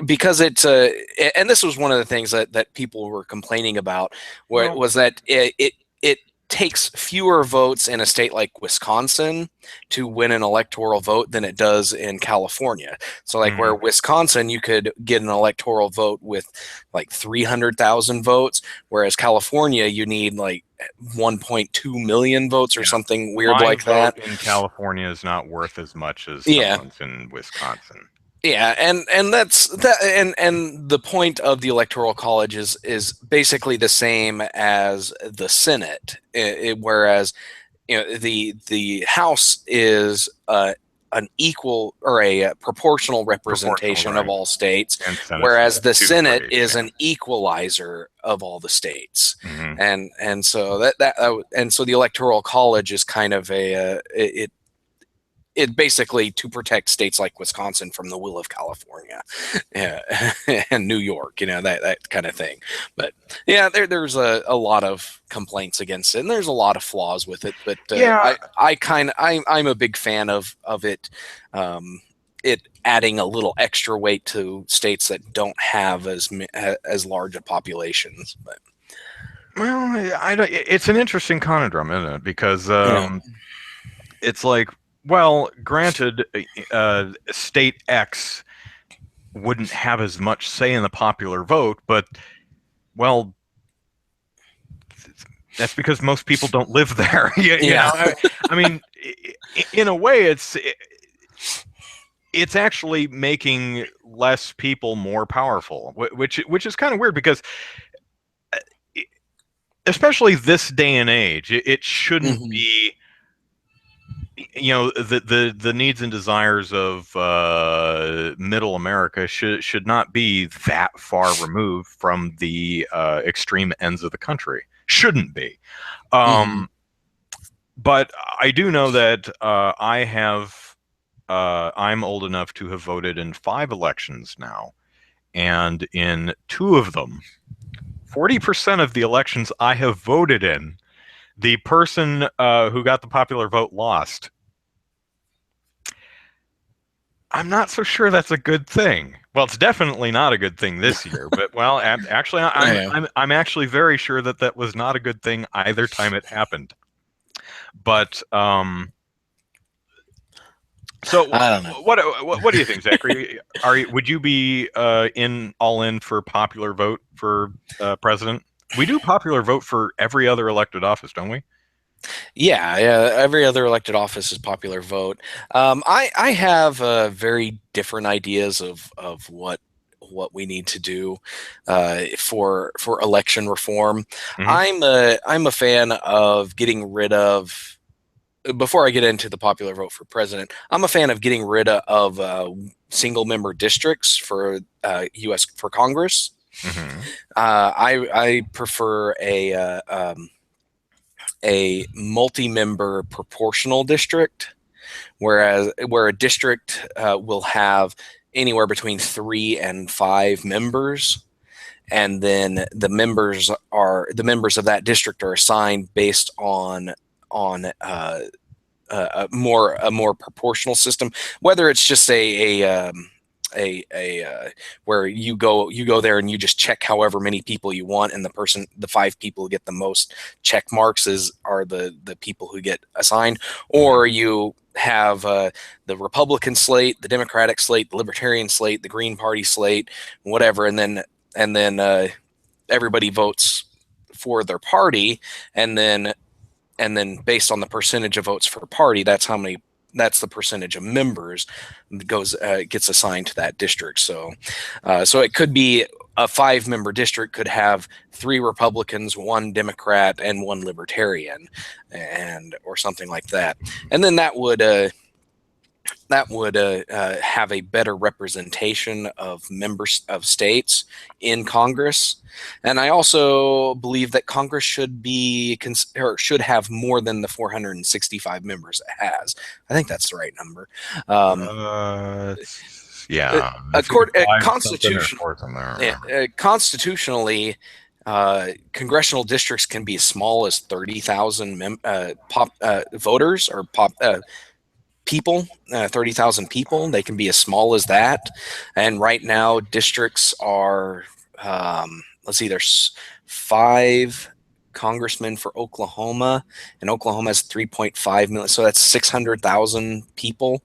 Because and this was one of the things that people were complaining about, where well, was that it takes fewer votes in a state like Wisconsin to win an electoral vote than it does in California. So like where mhm, Wisconsin you could get an electoral vote with like 300,000 votes, whereas California you need like 1.2 million votes or yeah, something weird my like that. vote in California is not worth as much as Yeah. someone's in Wisconsin. Yeah, and that's that and the point of the electoral college is basically the same as the Senate. Whereas the House is an equal or a proportional Proportional, representation of right? all states, And Senate's whereas just the two Senate parties. is Yeah. an equalizer of all the states. Hmm. And so and so the electoral college is kind of it basically to protect states like Wisconsin from the will of California, yeah, and New York, that kind of thing. But yeah, there's a lot of complaints against it, and there's a lot of flaws with it. But Yeah. I'm a big fan of it. It adding a little extra weight to states that don't have as large a populations. But Well, I don't. It's an interesting conundrum, isn't it? Because yeah, it's like, well, granted, state X wouldn't have as much say in the popular vote, but well, that's because most people don't live there. yeah, I mean, in a way, it's actually making less people more powerful, which is kind of weird because uh, especially this day and age, it shouldn't hmm be, the needs and desires of middle America should not be that far removed from the extreme ends of the country. Shouldn't be. hmm Um, but I do know that I'm old enough to have voted in 5 elections now, and in 2 of them, 40% of the elections I have voted in, the person who got the popular vote lost. I'm not so sure that's a good thing. Well, it's definitely not a good thing this year, but well, actually, yeah. I'm actually very sure that that was not a good thing either time it happened. But so I don't know. what do you think, Zachary? Would you be in all in for popular vote for president? We do popular vote for every other elected office, don't we? Yeah, yeah. Every other elected office is popular vote. I have very different ideas of what we need to do for election reform. Hmm. I'm a fan of getting rid of. Before I get into the popular vote for president, I'm a fan of getting rid of single member districts for U.S. for Congress. Hmm. I prefer a multi-member proportional district, where a district will have anywhere between 3 and 5 members, and then the members of that district are assigned based on a more proportional system, whether it's just a where you go there and you just check however many people you want, and the 5 people who get the most check marks are the people who get assigned, or you have the Republican slate, the Democratic slate, the Libertarian slate, the Green Party slate, whatever, and then everybody votes for their party, and then based on the percentage of votes for party, that's the percentage of members gets assigned to that district. So it could be a 5-member district could have 3 Republicans, 1 Democrat, and 1 Libertarian, or something like that, and then that would have a better representation of members of states in Congress. And I also believe that Congress should have more than the 465 members it has. I think that's the right number. Yeah, if five something or four something, I don't remember. Constitutionally, congressional districts can be as small as 30,000 voters or people, 30,000 people. They can be as small as that. And right now, districts are, let's see, there's 5 congressmen for Oklahoma, and Oklahoma has 3.5 million. So that's 600,000 people.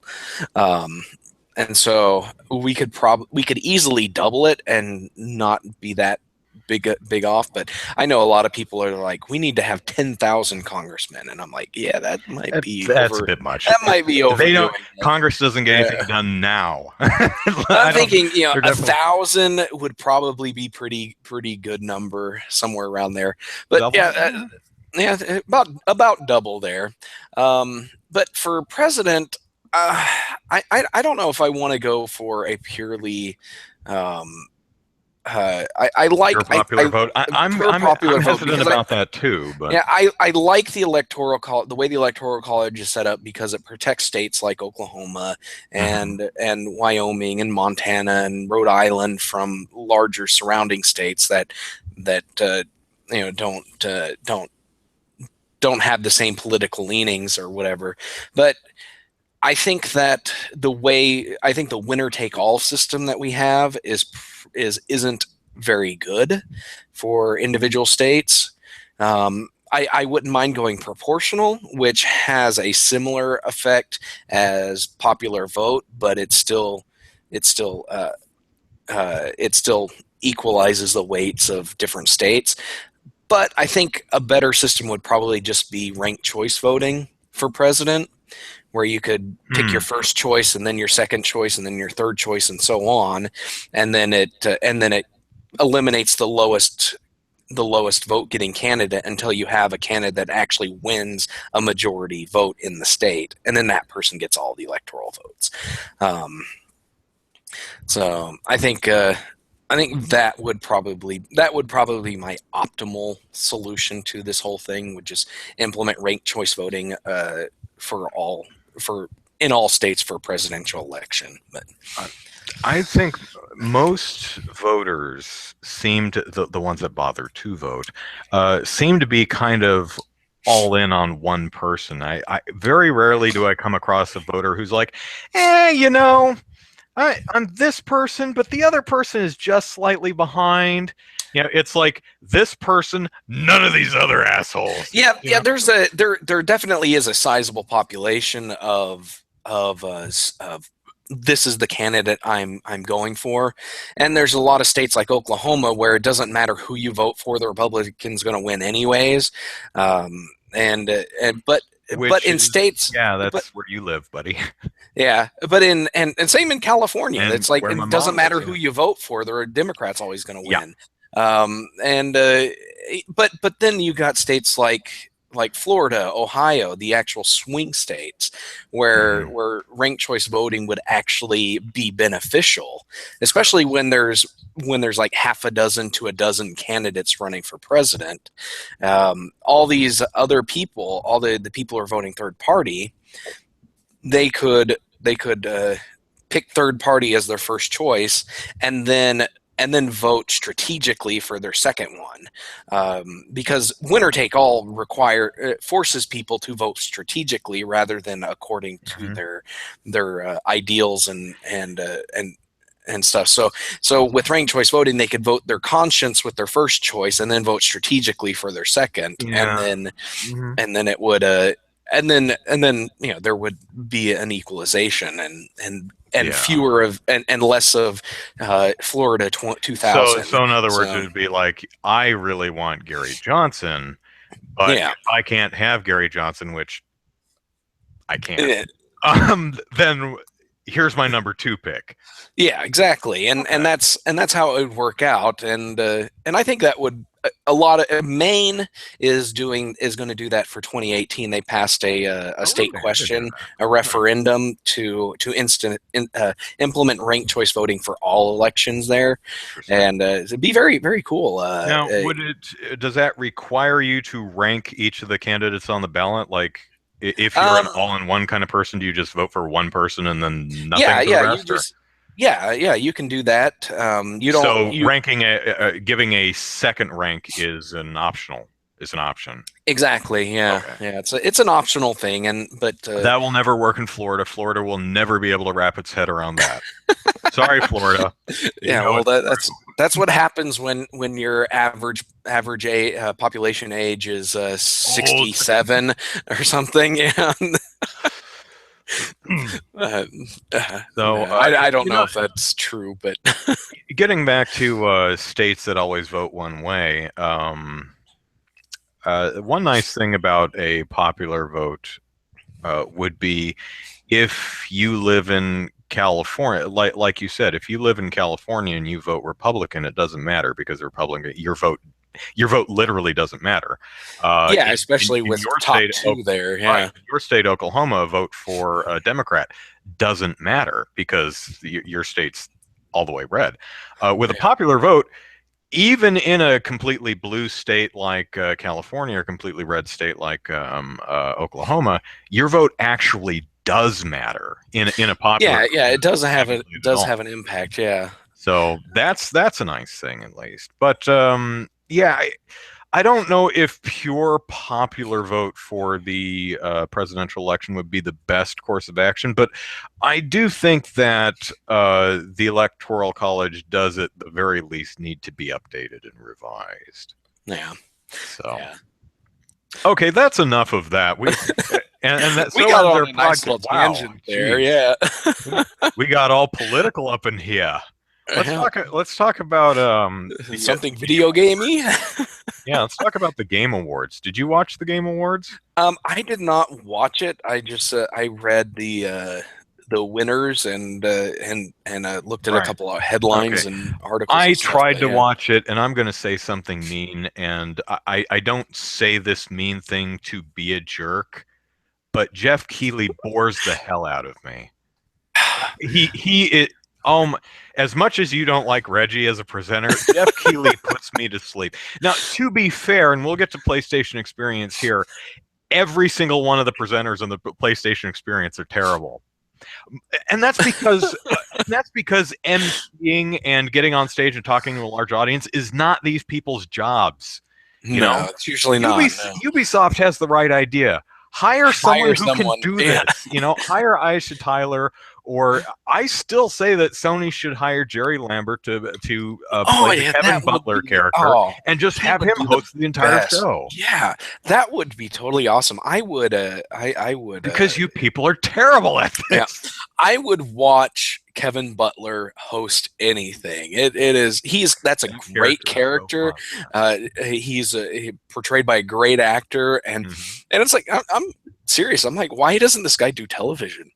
And so we could easily double it and not be that big off. But I know a lot of people are like, we need to have 10,000 congressmen, and I'm like, yeah, that might be That's a bit much. That might be overdoing it. Congress doesn't get anything done now. I'm thinking, 1,000 would probably be pretty good number, somewhere around there. But double? Yeah, about double there. But for president, I don't know if I want to go for a purely I like pure popular vote. I'm hesitant about that too. But yeah, I like the Electoral College, the way the Electoral College is set up, because it protects states like Oklahoma and Wyoming and Montana and Rhode Island from larger surrounding states that don't have the same political leanings or whatever. But I think that the winner take all system that we have isn't very good for individual states. I wouldn't mind going proportional, which has a similar effect as popular vote, but it still equalizes the weights of different states. But I think a better system would probably just be ranked choice voting for president, where you could pick your first choice and then your second choice and then your third choice and so on, and then it eliminates the lowest vote getting candidate until you have a candidate that actually wins a majority vote in the state, and then that person gets all the electoral votes. So I think that would probably be my optimal solution to this whole thing, would just implement ranked choice voting in all states for a presidential election. But I think most voters the ones that bother to vote, seem to be kind of all in on one person. I very rarely do I come across a voter who's like, I'm this person, but the other person is just slightly behind. It's like this person, none of these other assholes. Yeah. There definitely is a sizable population of this is the candidate I'm going for, and there's a lot of states like Oklahoma where it doesn't matter who you vote for, the Republican's going to win anyways. But in states, that's where you live, buddy. Yeah, but and same in California. It's like it doesn't matter who you vote for, the Democrat's always going to win. But then you got states like like Florida, Ohio, the actual swing states, Mhm. where ranked choice voting would actually be beneficial, especially when there's like half a dozen to a dozen candidates running for president. All these other people, all the people who are voting third party, they could pick third party as their first choice, and then vote strategically for their second one, because winner take all forces people to vote strategically rather than according to Mhm. their ideals and stuff. So with ranked choice voting, they could vote their conscience with their first choice and then vote strategically for their second, and Yeah. then Mhm. and then it would and then there would be an equalization and Yeah. fewer of and less of Florida So 2000. so in other words, So it'd be like I really want Gary Johnson, but yeah. if I can't have Gary Johnson, which I can't, Eh, then here's my number two pick. Yeah, exactly, and Okay. that's how it would work out, and I think that would a lot of Maine is going to do that for 2018. They passed a Oh, state really? I didn't know question, a that. Okay. referendum to implement ranked choice voting for all elections there, Interesting. and it'd be very very cool. Now, would it does that require you to rank each of the candidates on the ballot? Like, if you're an Um, all-in-one kind of person, do you just vote for one person and then nothing yeah, for the yeah, you rest? Or just yeah, you can do that. You don't so you ranking giving a second rank is an option. exactly, yeah, Okay. yeah. It's an optional thing, and but That will never work in Florida. Florida will never be able to wrap its head around that. Sorry, Florida. You yeah, know well, it's that's what happens when your population age is old. 67 or something. Yeah, uh, So, I don't you know know, if that's true, but getting back to states that always vote one way, one nice thing about a popular vote would be if you live in California, like you said, if you live in California and you vote Republican, it doesn't matter because Republican your vote literally doesn't matter. yeah, In especially with your top state, two there. right, Yeah, in your state, Oklahoma, a vote for a Democrat doesn't matter because your state's all the way red. With a yeah, popular vote, even in a completely blue state like California or completely red state like Oklahoma, your vote actually does matter in a popular yeah, vote. yeah. It does have Haven't it played at does all. have an impact. Yeah, So that's a nice thing at least. But yeah, I don't know if pure popular vote for the presidential election would be the best course of action, but I do think that the Electoral College does at the very least need to be updated and revised. yeah, So, yeah. okay, that's enough of that. And that We so got ends our on a nice podcast. little Wow, tangent there. geez, Yeah. we got all political up in here. Let's Yeah. talk. Let's talk about the. Something Game video gamey. Yeah, let's talk about the Game Awards. Did you watch the Game Awards? I did not watch it. I just I read the winners and looked at a Right. couple of Okay. headlines and articles I and stuff. tried But to yeah, watch it, and I'm going to say something mean, and I don't say this mean thing to be a jerk, but Jeff Keighley bores the hell out of me. He it as much as you don't like Reggie as a presenter, Jeff Keighley puts me to sleep. Now, to be fair, and we'll get to PlayStation Experience here, every single one of the presenters on the PlayStation Experience are terrible. And that's because emceeing and getting on stage and talking to a large audience is not these people's jobs. You no, know, it's usually not. No, Ubisoft has the right idea. Hire someone hire who can someone. do Yeah. this. Hire Aisha Tyler, or I still say that Sony should hire Jerry Lambert to Oh play the yeah, Kevin that would Butler be. character Oh, and just he have would him be the host the entire best. show. Yeah, that would be totally awesome. I would. I would. Because you people are terrible at Yeah, this. I would watch Kevin Butler host anything. It is that's a That great character is so character. fun. He's portrayed by a great actor, Mhm. and it's like I'm serious. I'm like, why doesn't this guy do television?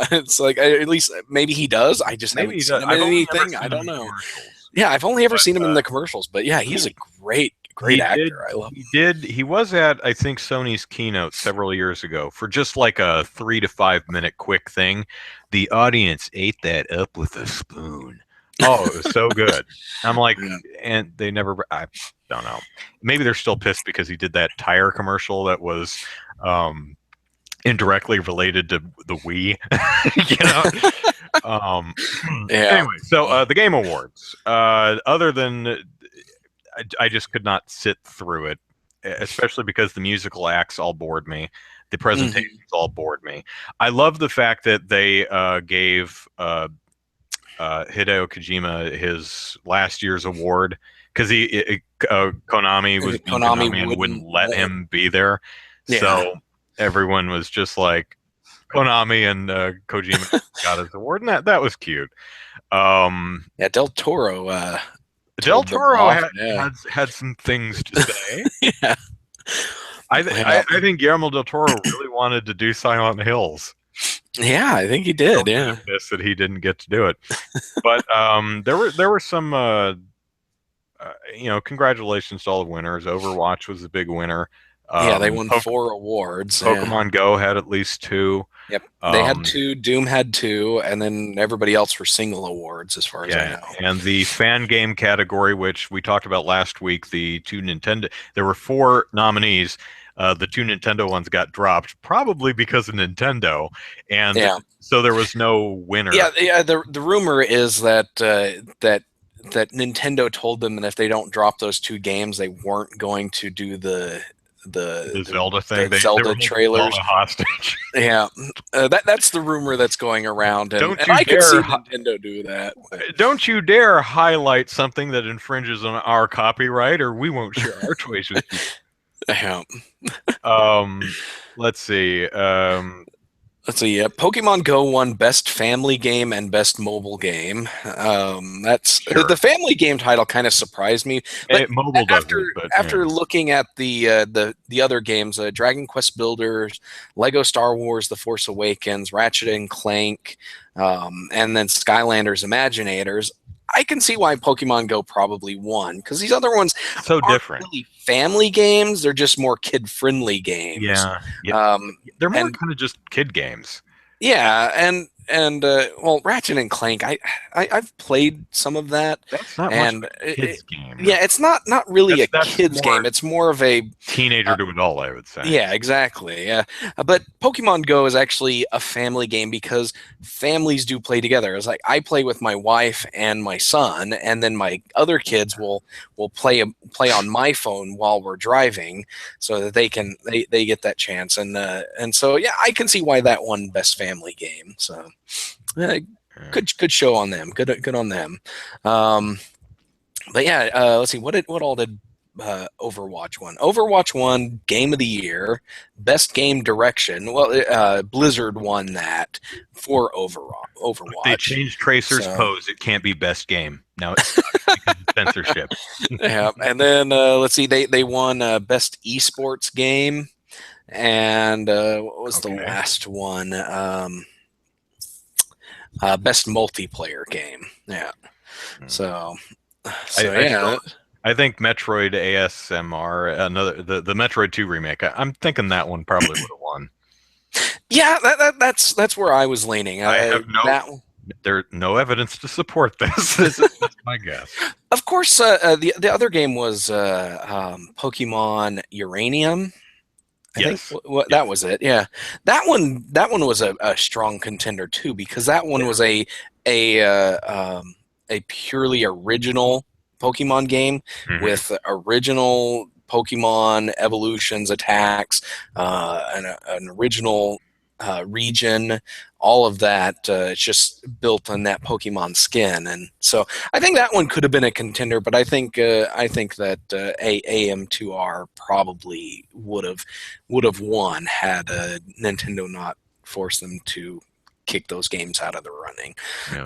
It's like at least maybe he does. I just Maybe haven't he seen does. him in I've only ever anything. I seen him don't in know. commercials. Yeah, I've only ever But seen him in the commercials, but yeah, he's a great. great actor. I love He did. He was at, I think, Sony's keynote several years ago for just like a 3 to 5 minute quick thing. The audience ate that up with a spoon. Oh, it was so good. I'm like, him. and they never, I don't know. Maybe they're still pissed because he did that tire commercial that was um, indirectly related to the Wii, you know? Um, Yeah. anyway, so the Game Awards, other than I just could not sit through it, especially because the musical acts all bored me. The presentations Mhm. all bored me. I love the fact that they gave Hideo Kojima his last year's award because Konami was being Konami Konami and wouldn't wouldn't let let. him be there. Yeah. So everyone was just like Konami and Kojima got his award, and that was cute. Um, Yeah. Del Toro Del told them Toro off. Yeah. had some things to say. Yeah. Yeah. I think Guillermo del Toro really wanted to do Silent Hills. Yeah. I think he Still did. kind Yeah. of pissed that he didn't get to do it. But there were some congratulations to all the winners. Overwatch was a big winner. Yeah. They Um, won po- 4 awards. Yeah. Pokemon Go had at least two. Yep. They had Um, 2. Doom had 2, and then everybody else were single awards, as far as I yeah, know. and the fan game category, which we talked about last week, the two Nintendo, there were four nominees. The two Nintendo ones got dropped, probably because of Nintendo, and Yeah. so there was no winner. Yeah. Yeah. The rumor is that that Nintendo told them that if they don't drop those 2 games, they weren't going to do The Zelda thing, the they were Zelda holding Zelda trailers. hostage. Yeah, that's the rumor that's going around, and Don't you I could see dare, Nintendo do that. But don't you dare highlight something that infringes on our copyright, or we won't share our toys with you. yeah. Um, let's see. Let's see. Pokemon Go won Best Family Game and Best Mobile Game. That's the Sure. family game title kind of surprised me, but Mobile doesn't, but yeah. after looking at the other games, Dragon Quest Builders, Lego Star Wars: The Force Awakens, Ratchet and Clank, and then Skylanders Imaginators, I can see why Pokemon Go probably won, because these other ones So aren't different. really family games; they're just more kid-friendly games. Yeah. Yeah. Um, They're more and kind of just kid games. yeah, and well, Ratchet and Clank, I've played some of that, That's not much of and a kid's game. yeah, it's not really a That's kids more game. It's more of a teenager to adult, I would say. yeah, exactly. Yeah, but Pokemon Go is actually a family game because families do play together. It's like I play with my wife and my son, and then my other kids will play on my phone while we're driving, so that they get that chance. And so yeah, I can see why that won best family game. So yeah, Yeah. good show on them. Good on them. But yeah, let's see what all did Overwatch won. Overwatch won Game of the Year, Best Game Direction. Well, Blizzard won that for They Overwatch. changed Tracer's So pose. It can't be best game. Now it's stuck because of censorship. yeah, and then let's see, they won Best Esports Game, and what was the Okay. last one? Best Multiplayer Game. Yeah. Hmm. So I yeah. still I think Metroid ASMR, the Metroid 2 remake. I'm thinking that one probably would have won. Yeah, that's where I was leaning. I have That there's no evidence to support this. This is just my guess. Of course, the other game was Pokemon Uranium. I think Yes. that Yes. was it. Yeah, that one was a strong contender too, because that one was a a purely original Pokemon game Mhm. with original Pokemon evolutions, attacks, an original region, all of that. It's just built on that Pokemon skin, and so I think that one could have been a contender. But I think that AM2R probably would have won had Nintendo not forced them to kick those games out of the running. Yeah.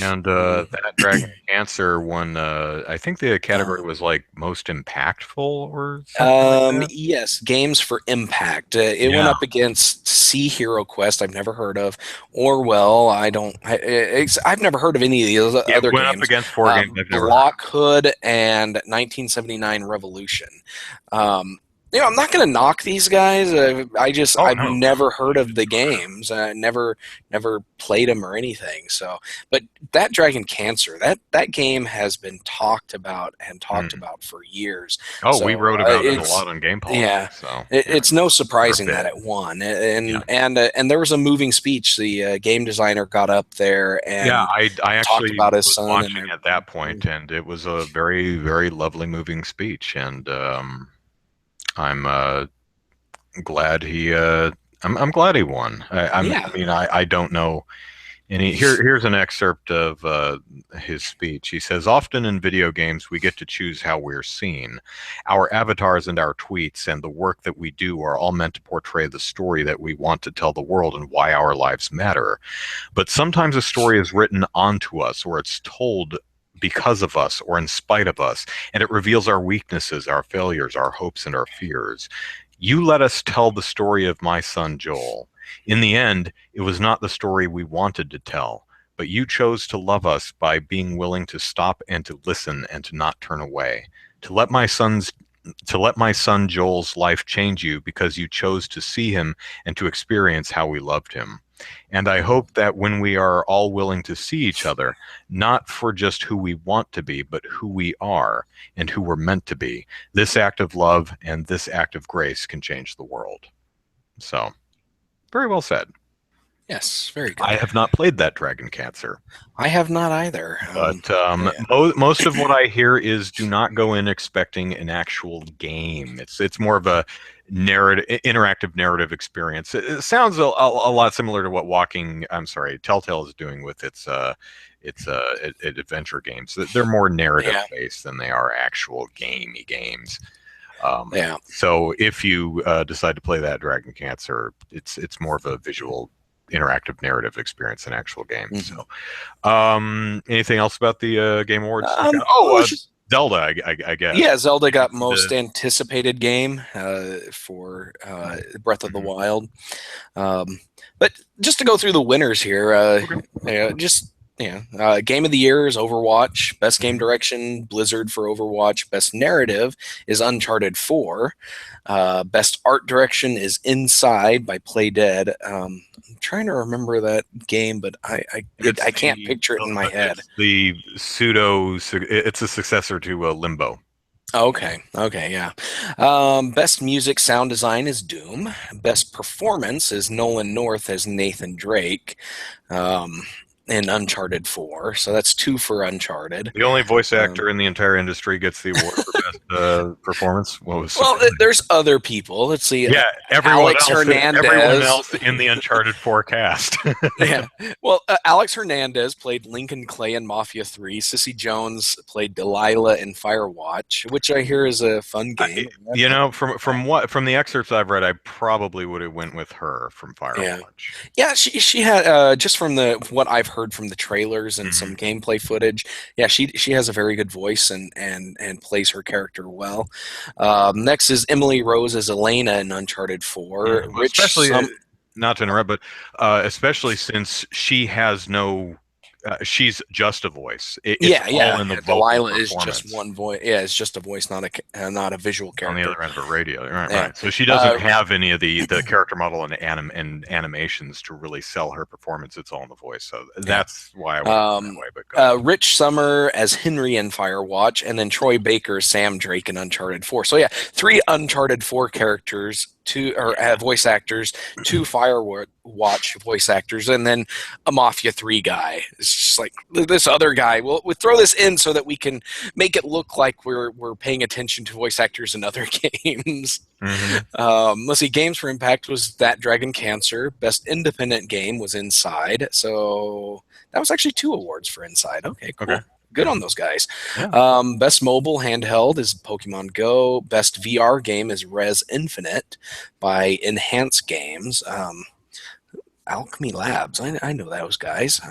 And Mm. that Dragon Cancer won. I think the category was like most impactful or something like that. Yes, games for impact. It went Yeah, up against Sea Hero Quest. I've never heard of Orwell. I don't. I've never heard of any of these it other went up games. against four games I've never heard of. Block Hood and 1979 Revolution. Um, I'm not going to knock these guys. Oh I've no, never heard please of the go ahead. games. Never played them or anything. So, but that Dragon Cancer, that game has been talked about and talked Hmm. about for years. Oh, we So wrote about it a it's lot on Game yeah, Politics. So yeah, it's no for a surprising that bit. it won, Yeah. and there was a moving speech. The game designer got up there Yeah, and I talked actually about his was son and watching at that everything. point, and it was a very, very lovely, moving speech. And I'm glad he. I'm glad he won. Yeah, I mean, I don't know. And here's an excerpt of his speech. He says, "Often in video games, we get to choose how we're seen. Our avatars and our tweets and the work that we do are all meant to portray the story that we want to tell the world and why our lives matter. But sometimes a story is written onto us, or it's told because of us or in spite of us, and it reveals our weaknesses, our failures, our hopes, and our fears. You let us tell the story of my son Joel. In the end, it was not the story we wanted to tell, but you chose to love us by being willing to stop and to listen and to not turn away. To let my son's to let my son Joel's life change you because you chose to see him and to experience how we loved him. And I hope that when we are all willing to see each other, not for just who we want to be, but who we are and who we're meant to be, this act of love and this act of grace can change the world." So, very well said. yes, very I good. have not played that Dragon Cancer, I have not either. but Yeah, most of what I hear is do not go in expecting an actual game. It's more of a interactive narrative experience. It sounds a lot similar to what Telltale is doing with its adventure games. They're more narrative yeah, based than they are actual gamey games. yeah. So if you decide to play that Dragon Cancer, it's more of a visual interactive narrative experience than actual game. Mhm. So anything else about the Game Awards? Well, it's just Zelda, I guess. yeah. Zelda got The, most anticipated game for Breath of the mhm. Wild. Um, but just to go through the winners here, Okay. just game of the year is Overwatch. Best game Mhm. direction, Blizzard for Overwatch. Best narrative is Uncharted 4. Best art direction is Inside by Play Dead. I'm trying to remember that game, but It's I can't picture it in my head. it's the pseudo. It's a successor to Limbo. Okay. Okay. Yeah. Best music sound design is Doom. Best performance is Nolan North as Nathan Drake um, in Uncharted 4. So that's two for Uncharted. The only voice Um, actor in the entire industry gets the award for best performance. What was well, surprising? there's other people. Let's see. Yeah, Alex everyone Hernandez. else in the Uncharted 4 cast. Yeah. Well, Alex Hernandez played Lincoln Clay in Mafia 3. Sissy Jones played Delilah in Firewatch, which I hear is a fun game. From the excerpts I've read, I probably would have went with her from Yeah. Firewatch. Yeah, she had just from the what I've heard from the trailers and some Hmm. gameplay footage. Yeah, she has a very good voice and plays her character well. Next is Emily Rose as Elena in Uncharted 4. Well, especially not to interrupt, but especially since she has no, she's just a voice. It's Yeah, all yeah, in the yeah. vocal Delilah is just performance one voice. Yeah, it's just a voice, not a visual on the character. other end of a radio. Right, Yeah. right. So she doesn't Uh, have any of the character model and animations to really sell her performance. It's all in the voice. So yeah. that's why I would have gone that way. But go ahead. Rich Summer as Henry in Firewatch, and then Troy Baker, Sam Drake in Uncharted 4. So yeah, three Uncharted 4 characters, two or Yeah. voice actors, two Firewatch voice actors, and then a Mafia 3 guy. It's just like this other guy. We'll throw this in so that we can make it look like we're paying attention to voice actors in other games. Hmm. Let's see. Games for Impact was That Dragon Cancer. Best Independent Game was Inside. So that was actually two awards for Inside. Okay, Okay. cool. Good Yeah. on those guys. Yeah. Best mobile handheld is Pokemon Go. Best VR game is Res Infinite by Enhance Games. Alchemy Labs. I know those guys.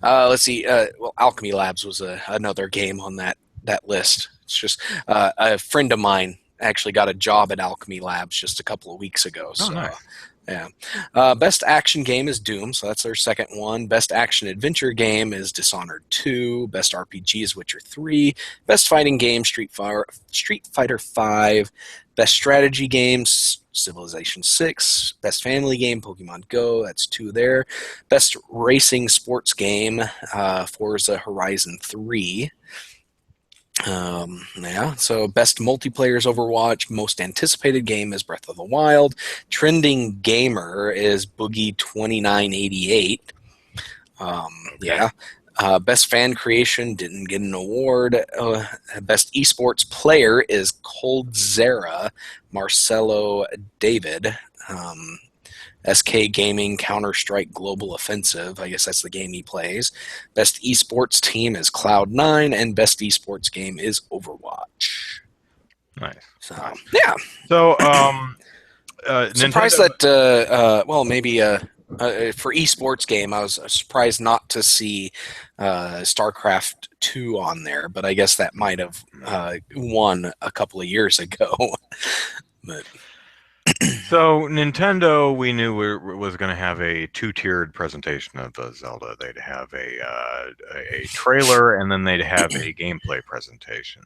Let's see. Well, Alchemy Labs was another game on that list. It's just a friend of mine actually got a job at Alchemy Labs just a couple of weeks ago. Oh, So nice. yeah. Best action game is Doom, so that's their second one. Best action adventure game is Dishonored 2. Best RPG is Witcher 3. Best fighting game Street Fighter 5. Best strategy games Civilization 6. Best family game Pokemon Go. That's 2 there. Best racing sports game Forza Horizon 3. Yeah, so best multiplayer is Overwatch. Most anticipated game is Breath of the Wild. Trending gamer is Boogie 2988. Okay. Yeah. Best fan creation didn't get an award. Best esports player is Coldzera Marcelo David. SK Gaming Counter Strike Global Offensive. I guess that's the game he plays. Best esports team is Cloud9, and best esports game is Overwatch. Nice. So, Nice. yeah. So, Surprised Nintendo. that, well, maybe for esports game, I was surprised not to see StarCraft 2 on there, but I guess that might have won a couple of years ago. But So Nintendo, we knew was going to have a two-tiered presentation of Zelda. They'd have a trailer, and then they'd have a gameplay presentation.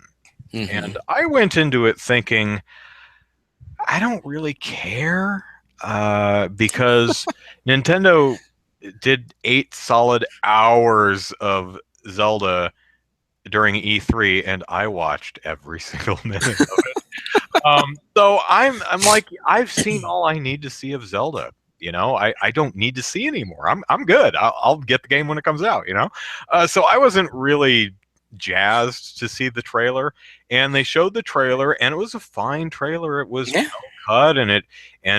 mhm. And I went into it thinking, I don't really care, because Nintendo did 8 solid hours of Zelda during E3, and I watched every single minute of it. So I'm like, I've seen all I need to see of Zelda. I don't need to see anymore. I'm good. I'll get the game when it comes out. So I wasn't really jazzed to see the trailer, and they showed the trailer, and it was a fine trailer. It was Yeah. well cut, and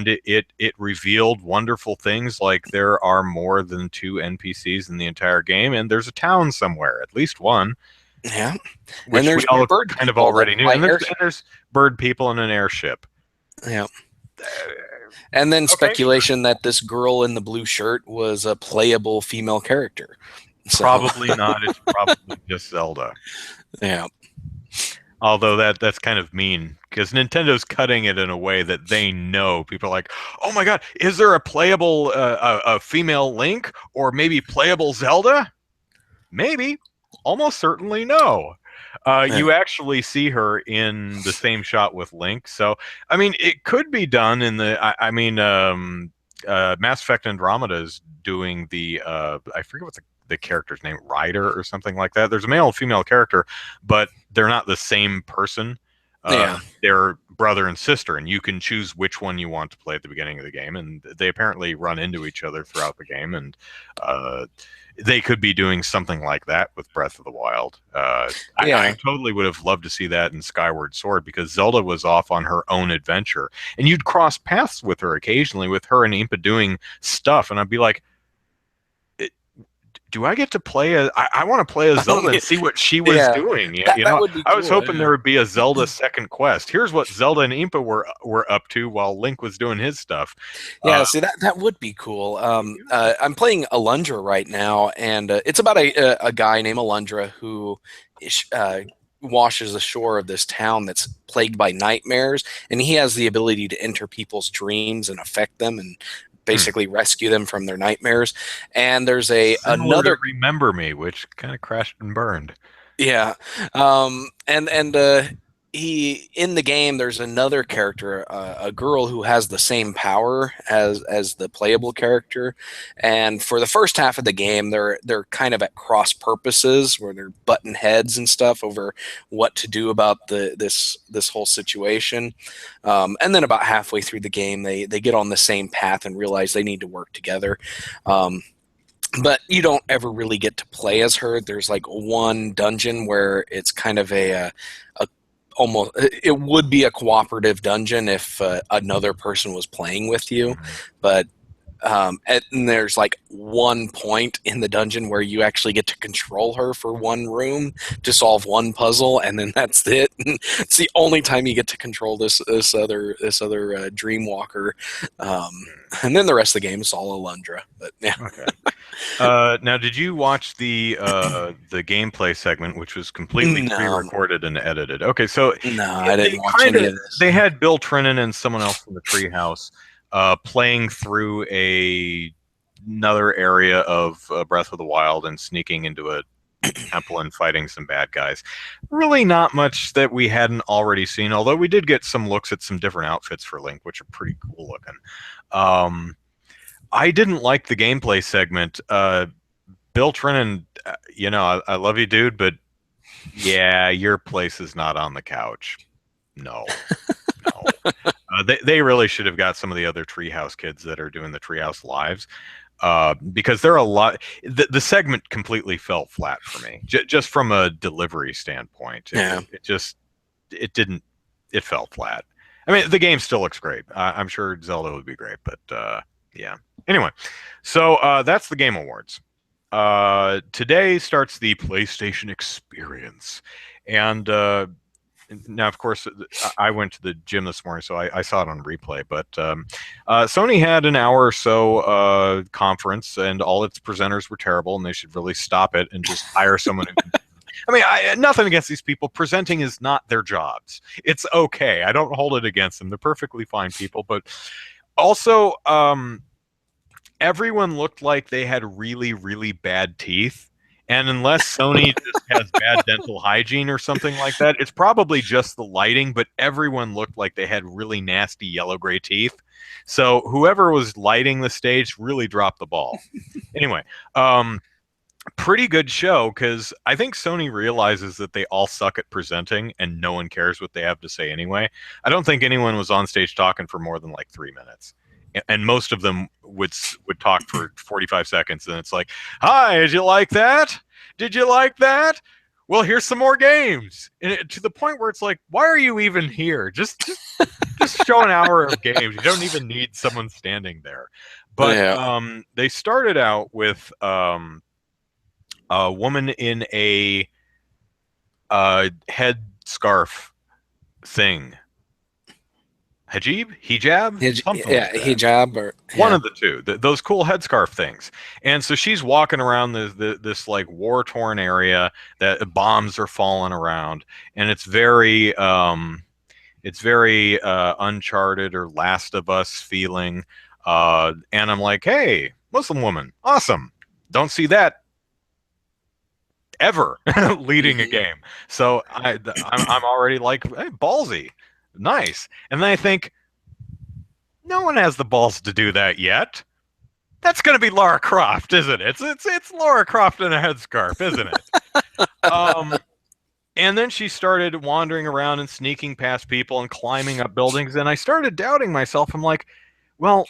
it revealed wonderful things, like there are more than 2 NPCs in the entire game, and there's a town somewhere, at least one, Yeah. And which we there's all bird kind of people that already knew. fly And there's, airships. and there's bird people in an airship. Yeah. And then Okay, sure. speculation that this girl in the blue shirt was a playable female character. So, Probably not. It's probably just Zelda. yeah. Although that's kind of mean, because Nintendo's cutting it in a way that they know people are like, oh my God, is there a playable a female Link, or maybe playable Zelda? Maybe. Almost certainly no. You Yeah. actually see her in the same shot with Link. So, I mean, it could be done in Mass Effect Andromeda is doing I forget what the character's name, Ryder or something like that. There's a male and female character, but they're not the same person. Uh, Yeah. they're brother and sister, and you can choose which one you want to play at the beginning of the game. And they apparently run into each other throughout the game, and uh, they could be doing something like that with Breath of the Wild. I Yeah. totally would have loved to see that in Skyward Sword, because Zelda was off on her own adventure, and you'd cross paths with her occasionally, with her and Impa doing stuff, and I'd be like, do I get to play I want to play as Zelda and see what she was Yeah. doing. That would be I was cool. hoping Yeah. there would be a Zelda second quest. Here's what Zelda and Impa were up to while Link was doing his stuff. Yeah, see that would be cool. I'm playing Alundra right now, and it's about a guy named Alundra who washes ashore of this town that's plagued by nightmares, and he has the ability to enter people's dreams and affect them, and Hmm. basically rescue them from their nightmares. And there's a Similar to another Remember Me, which kind of crashed and burned. Yeah, and he in the game. There's another character, a girl who has the same power as the playable character, and for the first half of the game, they're kind of at cross purposes where they're button heads and stuff over what to do about this whole situation, and then about halfway through the game, they get on the same path and realize they need to work together. But you don't ever really get to play as her. There's like one dungeon where it's kind of a almost it would be a cooperative dungeon if another person was playing with you, Mhm. but And there's like one point in the dungeon where you actually get to control her for one room to solve one puzzle, and then that's it. It's the only time you get to control this other Dreamwalker, and then the rest of the game is all Alundra. But yeah, Okay. Now, did you watch the gameplay segment, which was completely no, pre-recorded and edited? Okay, so no, I didn't they watch kind any of of this. they had Bill Trinan and someone else from the Treehouse playing through another area of Breath of the Wild and sneaking into a temple and fighting some bad guys. Really, not much that we hadn't already seen. Although we did get some looks at some different outfits for Link, which are pretty cool looking. Um, I didn't like the gameplay segment. Bill Trinan, I love you, dude, but yeah, your place is not on the couch. No, no. They really should have got some of the other Treehouse kids that are doing the Treehouse lives, because there are a lot. The segment completely fell flat for me, just from a delivery standpoint. Yeah, It didn't. It fell flat. I mean, the game still looks great. I'm sure Zelda would be great, but yeah. Anyway, so that's the Game Awards. Today starts the PlayStation Experience, and now, of course, I went to the gym this morning, so I saw it on replay. But Sony had an hour or so conference, and all its presenters were terrible, and they should really stop it and just hire someone who can. I mean, nothing against these people. Presenting is not their jobs. It's okay. I don't hold it against them. They're perfectly fine people. But also, everyone looked like they had really, really bad teeth. And unless Sony just has bad dental hygiene or something like that, it's probably just the lighting, but everyone looked like they had really nasty yellow gray teeth. So whoever was lighting the stage really dropped the ball. Anyway, pretty good show because I think Sony realizes that they all suck at presenting and no one cares what they have to say anyway. I don't think anyone was on stage talking for more than like 3 minutes. And most of them would talk for 45 seconds, and it's like, "Hi, did you like that? Did you like that? Well, here's some more games." And to the point where it's like, "Why are you even here? Just show an hour of games. You don't even need someone standing there." But yeah. they started out with a woman in a head scarf thing. Hijab, something Yeah, like that. hijab or One yeah, of the two, those cool headscarf things. And so she's walking around this like war torn area that bombs are falling around, and it's very Uncharted or Last of Us feeling. And I'm like, hey, Muslim woman, awesome. Don't see that ever leading a hmm game. So I'm already like, hey, ballsy, nice. And then I think no one has the balls to do that yet. That's going to be Lara Croft, isn't it? It's Lara Croft in a headscarf, isn't it? Um, and then she started wandering around and sneaking past people and climbing up buildings, and I started doubting myself. I'm like, well,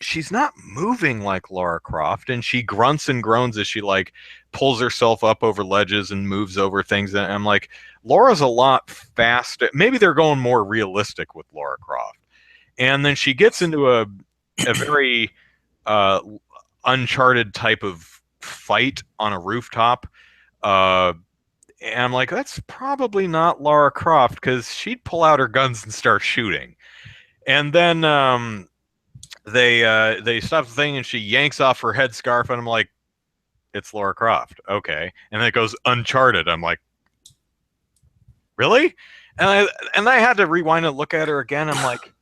she's not moving like Lara Croft, and she grunts and groans as she like pulls herself up over ledges and moves over things. And I'm like, Laura's a lot faster. Maybe they're going more realistic with Lara Croft. And then she gets into a very uh, Uncharted type of fight on a rooftop. Uh, and I'm like, that's probably not Lara Croft because she'd pull out her guns and start shooting. And then they stop the thing and she yanks off her headscarf, and I'm like, it's Lara Croft. Okay. And then it goes Uncharted. I'm like, really? And I had to rewind and look at her again. I'm like,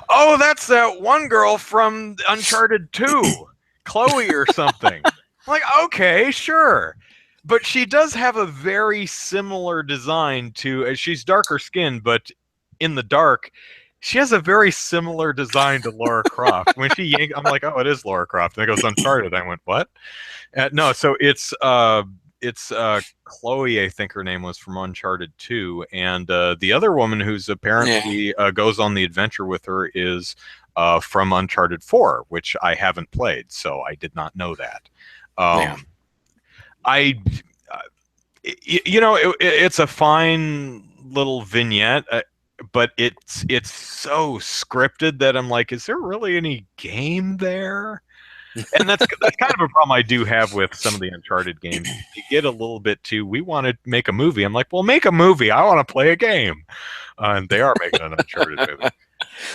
oh, that's that one girl from Uncharted 2, Chloe or something. I'm like, okay, sure. But she does have a very similar design to, she's darker skinned, but in the dark, she has a very similar design to Lara Croft. When she yanked, I'm like, oh, it is Lara Croft. And it goes Uncharted. I went, what? No, so it's Chloe, I think her name was, from Uncharted 2, and the other woman who's yeah, apparently goes on the adventure with her is from Uncharted 4, which I haven't played, so I did not know that. yeah. Um, I, it's a fine little vignette, but it's so scripted that I'm like, is there really any game there? And that's kind of a problem I do have with some of the Uncharted games. You get a little bit too, we want to make a movie. I'm like, well, make a movie. I want to play a game. And they are making an Uncharted movie.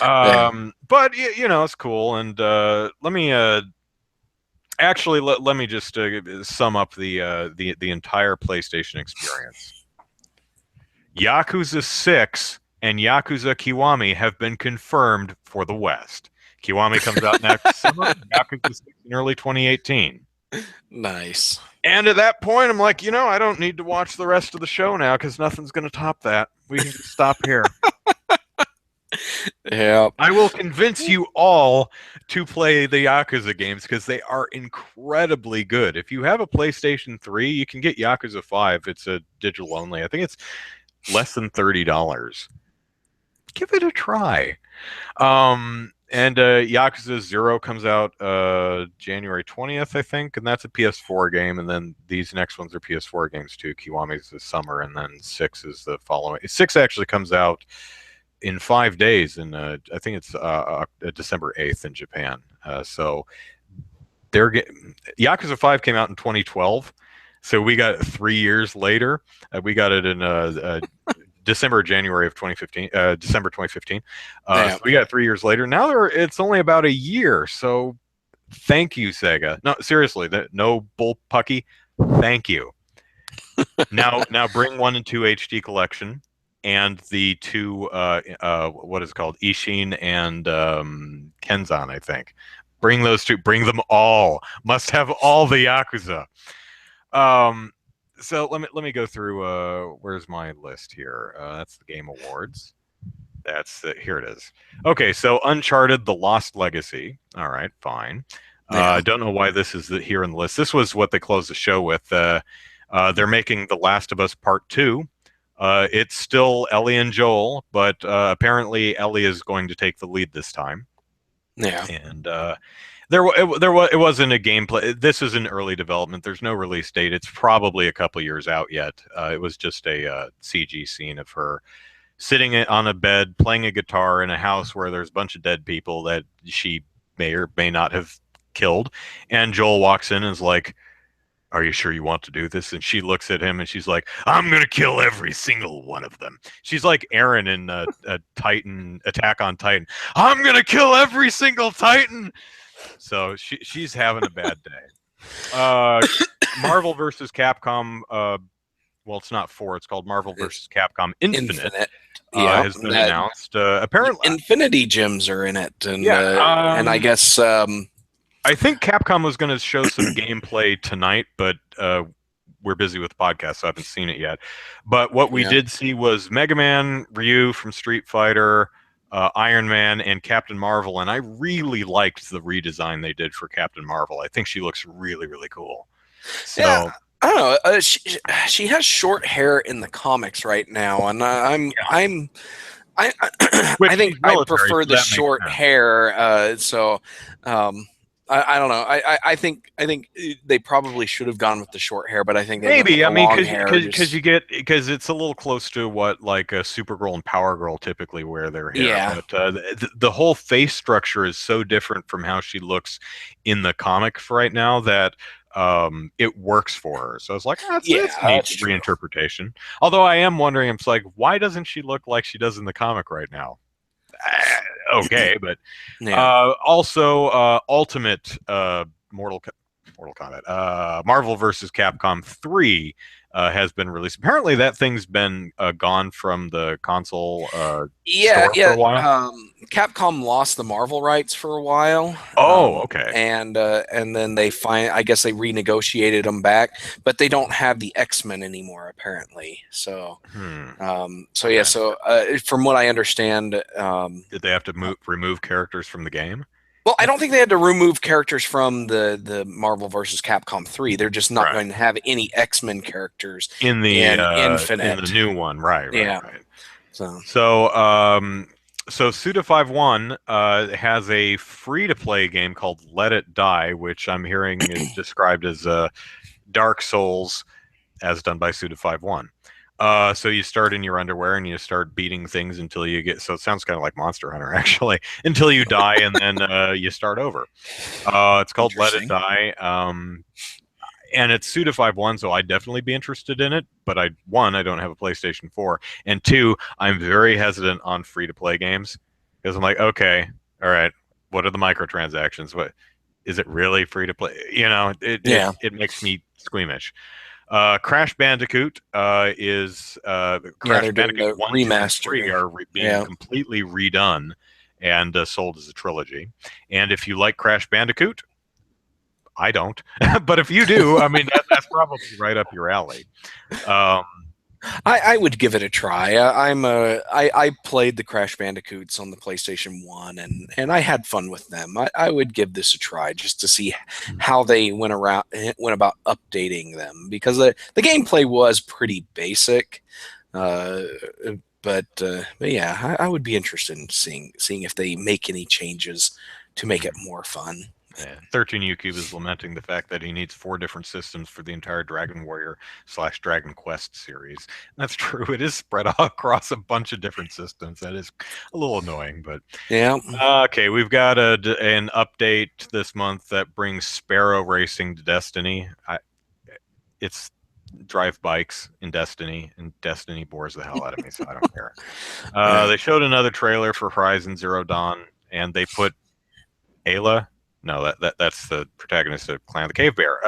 Yeah. But it's cool. And let me actually let me just sum up the entire PlayStation experience. Yakuza 6 and Yakuza Kiwami have been confirmed for the West. Kiwami comes out next summer, Yakuza 6 in early 2018. Nice. And at that point, I'm like, I don't need to watch the rest of the show now because nothing's going to top that. We can just stop here. Yeah. I will convince you all to play the Yakuza games because they are incredibly good. If you have a PlayStation 3, you can get Yakuza 5. It's a digital only. I think it's less than $30. Give it a try. And Yakuza 0 comes out January 20th, I think, and that's a PS4 game. And then these next ones are PS4 games too. Kiwami's this summer, and then 6 is the following. 6 actually comes out in 5 days, and I think it's December 8th in Japan. So Yakuza 5 came out in 2012, so we got it 3 years later. We got it in January of 2015, December 2015. Yeah. So we got it 3 years later. Now it's only about a year. So thank you, Sega. No, seriously, no bullpucky. Thank you. Now bring 1 and 2 HD collection and the two what is it called, Ishin and Kenzan, I think. Bring those two. Bring them all. Must have all the Yakuza. So let me go through. Where's my list here? That's the Game Awards. That's here it is. Okay, so Uncharted: The Lost Legacy. All right, fine. I don't know why this is here in the list. This was what they closed the show with. They're making The Last of Us Part 2. It's still Ellie and Joel, but apparently Ellie is going to take the lead this time. Yeah. And it wasn't a gameplay. This is in early development. There's no release date. It's probably a couple years out yet. It was just a CG scene of her sitting on a bed playing a guitar in a house where there's a bunch of dead people that she may or may not have killed. And Joel walks in and is like, "Are you sure you want to do this?" And she looks at him and she's like, "I'm gonna kill every single one of them." She's like Eren in Titan Attack on Titan. "I'm gonna kill every single Titan." So she's having a bad day. Marvel versus Capcom. Well, it's not 4. It's called Marvel versus Capcom Infinite. Yeah, has been announced. Apparently, Infinity Gems are in it, and and I guess I think Capcom was going to show some gameplay tonight, but we're busy with the podcast, so I haven't seen it yet. But what we did see was Mega Man, Ryu from Street Fighter, Iron Man, and Captain Marvel, and I really liked the redesign they did for Captain Marvel. I think she looks really, really cool. So. Yeah. I don't know. She has short hair in the comics right now, and I think I prefer the short hair. So I don't know. I think they probably should have gone with the short hair, but I think maybe. I mean, because it's a little close to what like a Supergirl and Power Girl typically wear their hair. Yeah. But the whole face structure is so different from how she looks in the comics right now that it works for her. So I was like, that's neat reinterpretation. Although I am wondering, I'm like, why doesn't she look like she does in the comic right now? Okay, but also Ultimate Mortal Kombat, Marvel versus Capcom 3 has been released. Apparently, that thing's been gone from the console store for a while. Capcom lost the Marvel rights for a while. Oh, okay. And then I guess they renegotiated them back, but they don't have the X-Men anymore apparently. So, from what I understand, did they have to remove characters from the game? Well, I don't think they had to remove characters from the Marvel versus Capcom 3. They're just not going to have any X-Men characters in the Infinite. In the new one, right? So Suda51 has a free-to-play game called Let It Die, which I'm hearing is described as Dark Souls, as done by Suda51. So you start in your underwear and you start beating things until you get. So it sounds kind of like Monster Hunter, actually, until you die, and then you start over. It's called Let It Interesting. Die. And it's Suda 5.1, so I'd definitely be interested in it. But I don't have a PlayStation 4, and two, I'm very hesitant on free to play games because I'm like, okay, all right, what are the microtransactions? What is it really free to play? Yeah. It makes me squeamish. Crash Bandicoot is Yeah, Crash they're doing Bandicoot the 1, 2, and 3 remaster. are being Yeah. completely redone and sold as a trilogy. And if you like Crash Bandicoot, I don't, but if you do, I mean that's probably right up your alley. Um, I would give it a try. I played the Crash Bandicoots on the PlayStation 1 and I had fun with them. I would give this a try just to see how they went about updating them because the gameplay was pretty basic. Uh, but yeah, I would be interested in seeing if they make any changes to make it more fun. Yeah. 13 UCube is lamenting the fact that he needs 4 different systems for the entire Dragon Warrior / Dragon Quest series. That's true. It is spread across a bunch of different systems. That is a little annoying, but Yeah, okay. We've got an update this month that brings Sparrow Racing to Destiny. It's drive bikes in Destiny, and Destiny bores the hell out of me, so I don't care. yeah. They showed another trailer for Horizon Zero Dawn, and they put Ayla. No, that's the protagonist of Clan of the Cave Bear.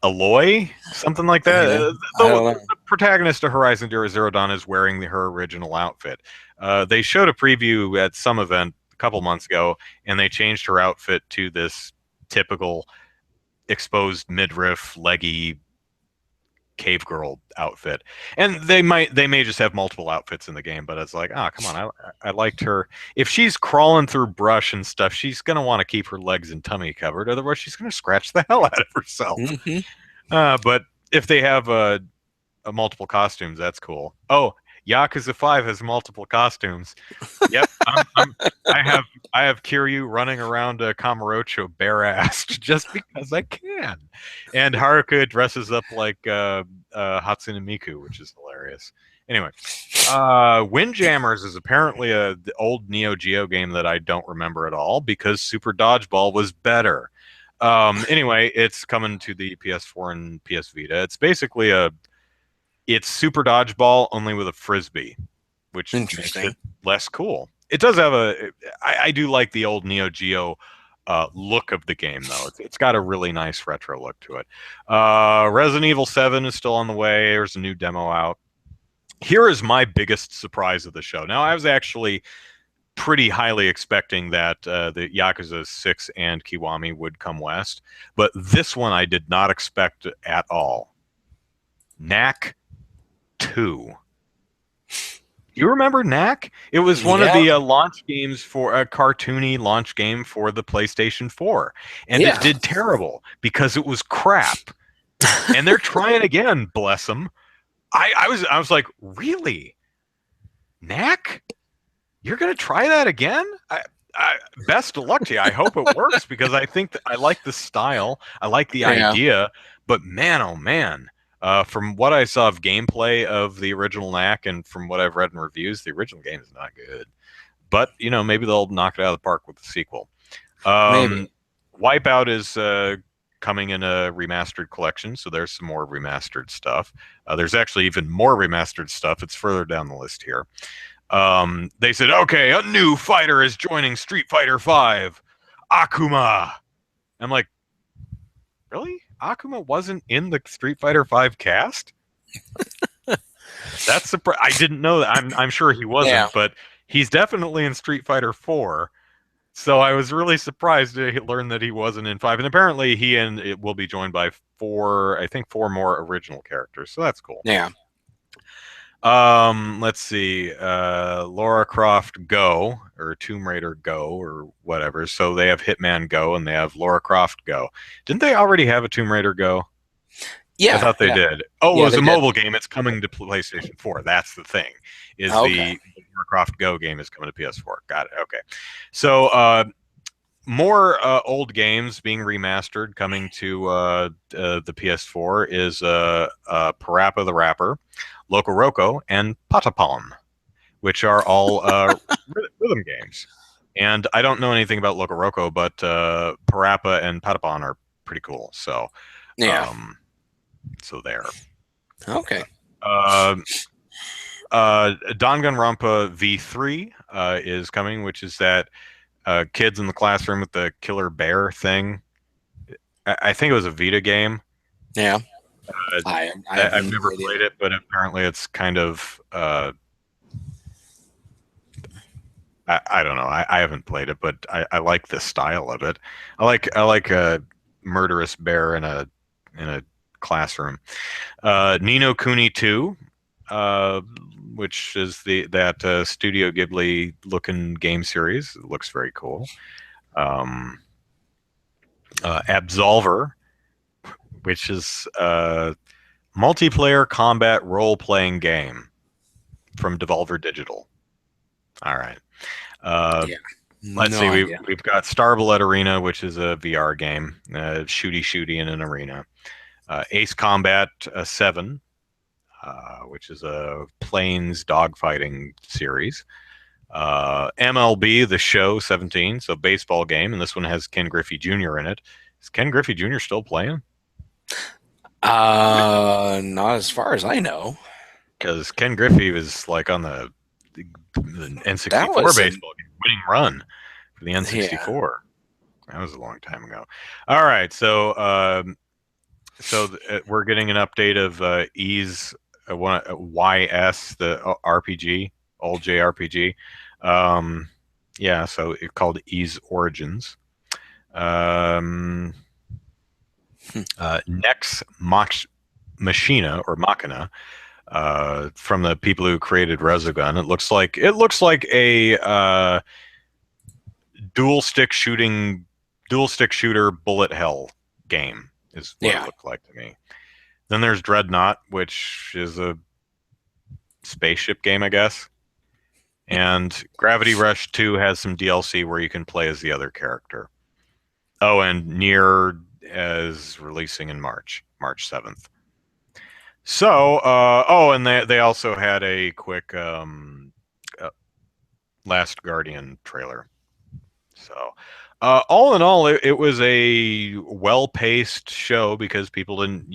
Aloy, something like that. Yeah, I The, don't know. the protagonist of Horizon Zero Dawn is wearing her original outfit. They showed a preview at some event a couple months ago, and they changed her outfit to this typical exposed midriff, leggy cave girl outfit. And they may just have multiple outfits in the game, but it's like, oh, come on, I liked her. If she's crawling through brush and stuff, she's gonna want to keep her legs and tummy covered, otherwise she's gonna scratch the hell out of herself. Hmm. But if they have multiple costumes, that's cool. Oh, Yakuza 5 has multiple costumes. Yep, I have I have Kiryu running around Kamurocho bare-assed just because I can, and Haruka dresses up like Hatsune Miku, which is hilarious. Anyway, Windjammers is apparently the old Neo Geo game that I don't remember at all because Super Dodgeball was better. Anyway, it's coming to the PS4 and PS Vita. It's basically it's Super Dodgeball only with a frisbee, which makes it Interesting. less cool. It does have I do like the old Neo Geo look of the game, though. It's got a really nice retro look to it. Resident Evil 7 is still on the way. There's a new demo out. Here is my biggest surprise of the show. Now, I was actually pretty highly expecting that the Yakuza 6 and Kiwami would come west, but this one I did not expect at all. Knack 2. You remember Knack? It was one of Yeah, the launch games for a cartoony launch game for the PlayStation 4, and it yeah. did terrible because it was crap. And they're trying again, bless them. I was like, really, Knack? You're gonna try that again? Best of luck to you. I hope it works because I think that I like the style, I like the Yeah, idea, but man, oh man, from what I saw of gameplay of the original Knack and from what I've read in reviews, the original game is not good. But maybe they'll knock it out of the park with the sequel. maybe. Um, Wipeout is coming in a remastered collection, so there's some more remastered stuff. There's actually even more remastered stuff. It's further down the list here. They said, okay, a new fighter is joining Street Fighter V, Akuma. I'm like, really? Akuma wasn't in the Street Fighter V cast? That's surprising. I didn't know that. I'm sure he Yeah, wasn't, but he's definitely in Street Fighter 4. So I was really surprised to learn that he wasn't in 5. And apparently he and it will be joined by I think 4 more original characters. So that's cool. yeah, Let's see. Lara Croft Go or Tomb Raider Go or whatever. So they have Hitman Go and they have Lara Croft Go. Didn't they already have a Tomb Raider Go? I yeah, thought they yeah, did. Oh, it yeah. was They a did. mobile game. It's coming to PlayStation 4. That's the thing. Is Okay. the Lara Croft Go game is coming to PS4. Got it. Okay. So more old games being remastered coming to the PS4 is Parappa the Rapper, Loco Roco, and Patapon, which are all rhythm games. And I don't know anything about Loco Roco, but Parappa and Patapon are pretty cool. Yeah. Um, so there. Okay. Uh, Danganronpa V3 is coming, which is that kids in the classroom with the killer bear thing. I think it was a Vita game. Yeah. Uh, I I've haven't never played played either. it, but apparently it's kind of I don't know. I haven't played it, but I like the style of it. I like a murderous bear in a classroom. Nino Kuni 2, uh, which is the that Studio Ghibli looking game series. It looks very cool. Um, Absolver, which is a multiplayer combat role playing game from Devolver Digital. All right. Uh, Yeah. let's No see. idea. We've got Starbullet Arena, which is a VR game, shooty in an arena. Ace Combat 7, which is a planes dogfighting series. MLB The Show 17, so baseball game, and this one has Ken Griffey Jr. in it. Is Ken Griffey Jr. still playing? Not as far as I know. Because Ken Griffey was like on the That N64 was an baseball game, winning run for the yeah. N64. That was a long time ago. All right, we're getting an update of Ease YS, the RPG, old JRPG. Um, yeah, so it's called Ease Origins. Um, Nex Machina or Machina, from the people who created Resogun. It looks like a dual stick shooting, dual stick shooter bullet hell game is what it Yeah. looked like to me. Then there's Dreadnought, which is a spaceship game, I guess. And Gravity Rush 2 has some DLC where you can play as the other character. Oh, and Nier is releasing in March 7th. And they also had a quick uh, Last Guardian trailer. So, all in all, it was a well-paced show because people didn't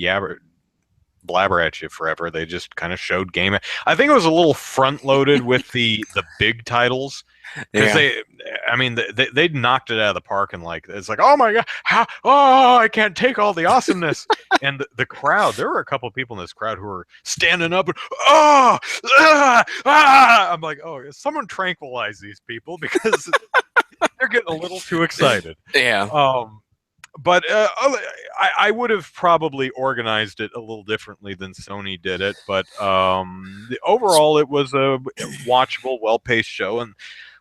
blabber at you forever. They just kind of showed game. I think it was a little front loaded with the big titles because Yeah. I mean, they knocked it out of the park and like it's like, oh my god, oh, I can't take all the awesomeness. And the crowd, there were a couple of people in this crowd who were standing up and oh, I'm like, oh, someone tranquilize these people because they're getting a little too excited. Yeah. Um, but I would have probably organized it a little differently than Sony did it. But overall, it was a watchable, well-paced show. And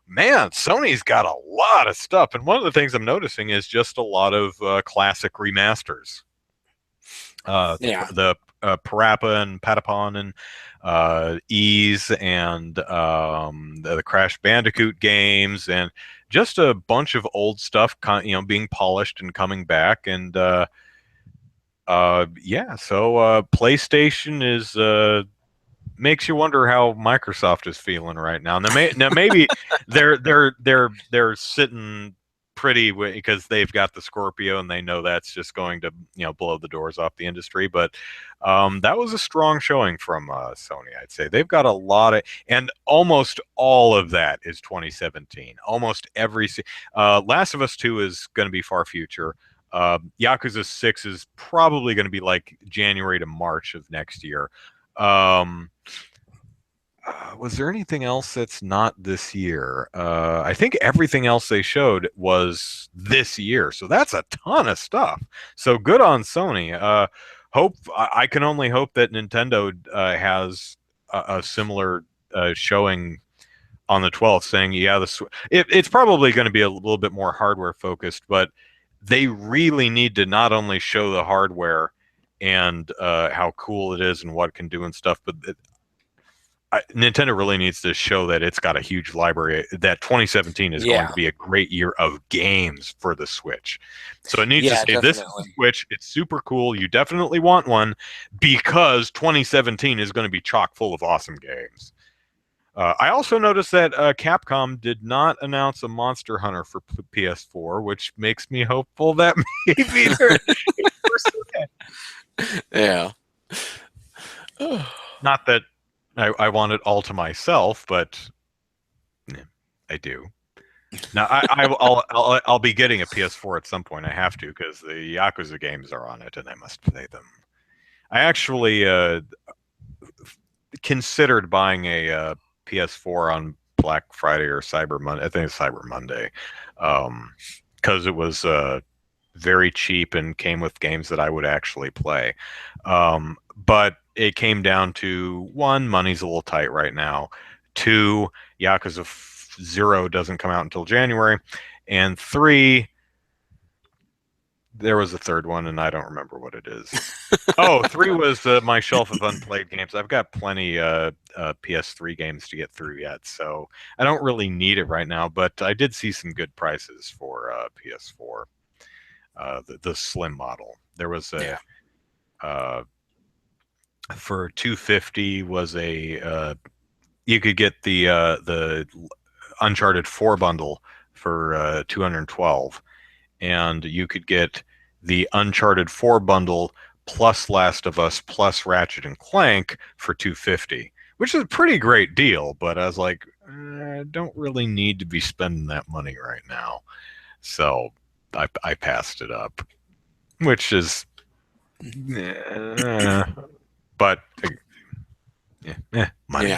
man, Sony's got a lot of stuff. And one of the things I'm noticing is just a lot of classic remasters. Yeah. The Parappa and Patapon and Ease and the Crash Bandicoot games and just a bunch of old stuff, being polished and coming back. And yeah, so PlayStation is makes you wonder how Microsoft is feeling right now. Now maybe they're sitting pretty because they've got the Scorpio and they know that's just going to blow the doors off the industry. But that was a strong showing from Sony. I'd say they've got a lot of, and almost all of that is 2017. Almost every Last of Us 2 is going to be far future. Yakuza 6 is probably going to be like January to March of next year. Um, was there anything else that's not this year? I think everything else they showed was this year, so that's a ton of stuff. So good on Sony. I can only hope that Nintendo has a similar showing on the 12th, saying, "Yeah, it's probably going to be a little bit more hardware focused, but they really need to not only show the hardware and how cool it is and what it can do and stuff, but Nintendo really needs to show that it's got a huge library. That 2017 is going Yeah, to be a great year of games for the Switch. So it needs to yeah, say this is the definitely. Switch. It's super cool. You definitely want one because 2017 is going to be chock full of awesome games. I also noticed that Capcom did not announce a Monster Hunter for PS4, which makes me hopeful that maybe they're Yeah. not that I want it all to myself, but yeah, I do. Now I'll be getting a PS4 at some point. I have to because the Yakuza games are on it, and I must play them. I actually considered buying a PS4 on Black Friday or Cyber Monday. I think it's Cyber Monday, because it was very cheap and came with games that I would actually play. But it came down to one, money's a little tight right now. Two, Yakuza Zero doesn't come out until January, and three, there was a third one, and I don't remember what it is. Oh, three was my shelf of unplayed games. I've got plenty PS3 games to get through yet, so I don't really need it right now. But I did see some good prices for PS4, the slim model. There was a Yeah. uh, for 250 was a you could get the Uncharted 4 bundle for 212, and you could get the Uncharted 4 bundle plus Last of Us plus Ratchet and Clank for 250, which is a pretty great deal, but I was like, I don't really need to be spending that money right now. So I passed it up, which is eh, but Yeah. money.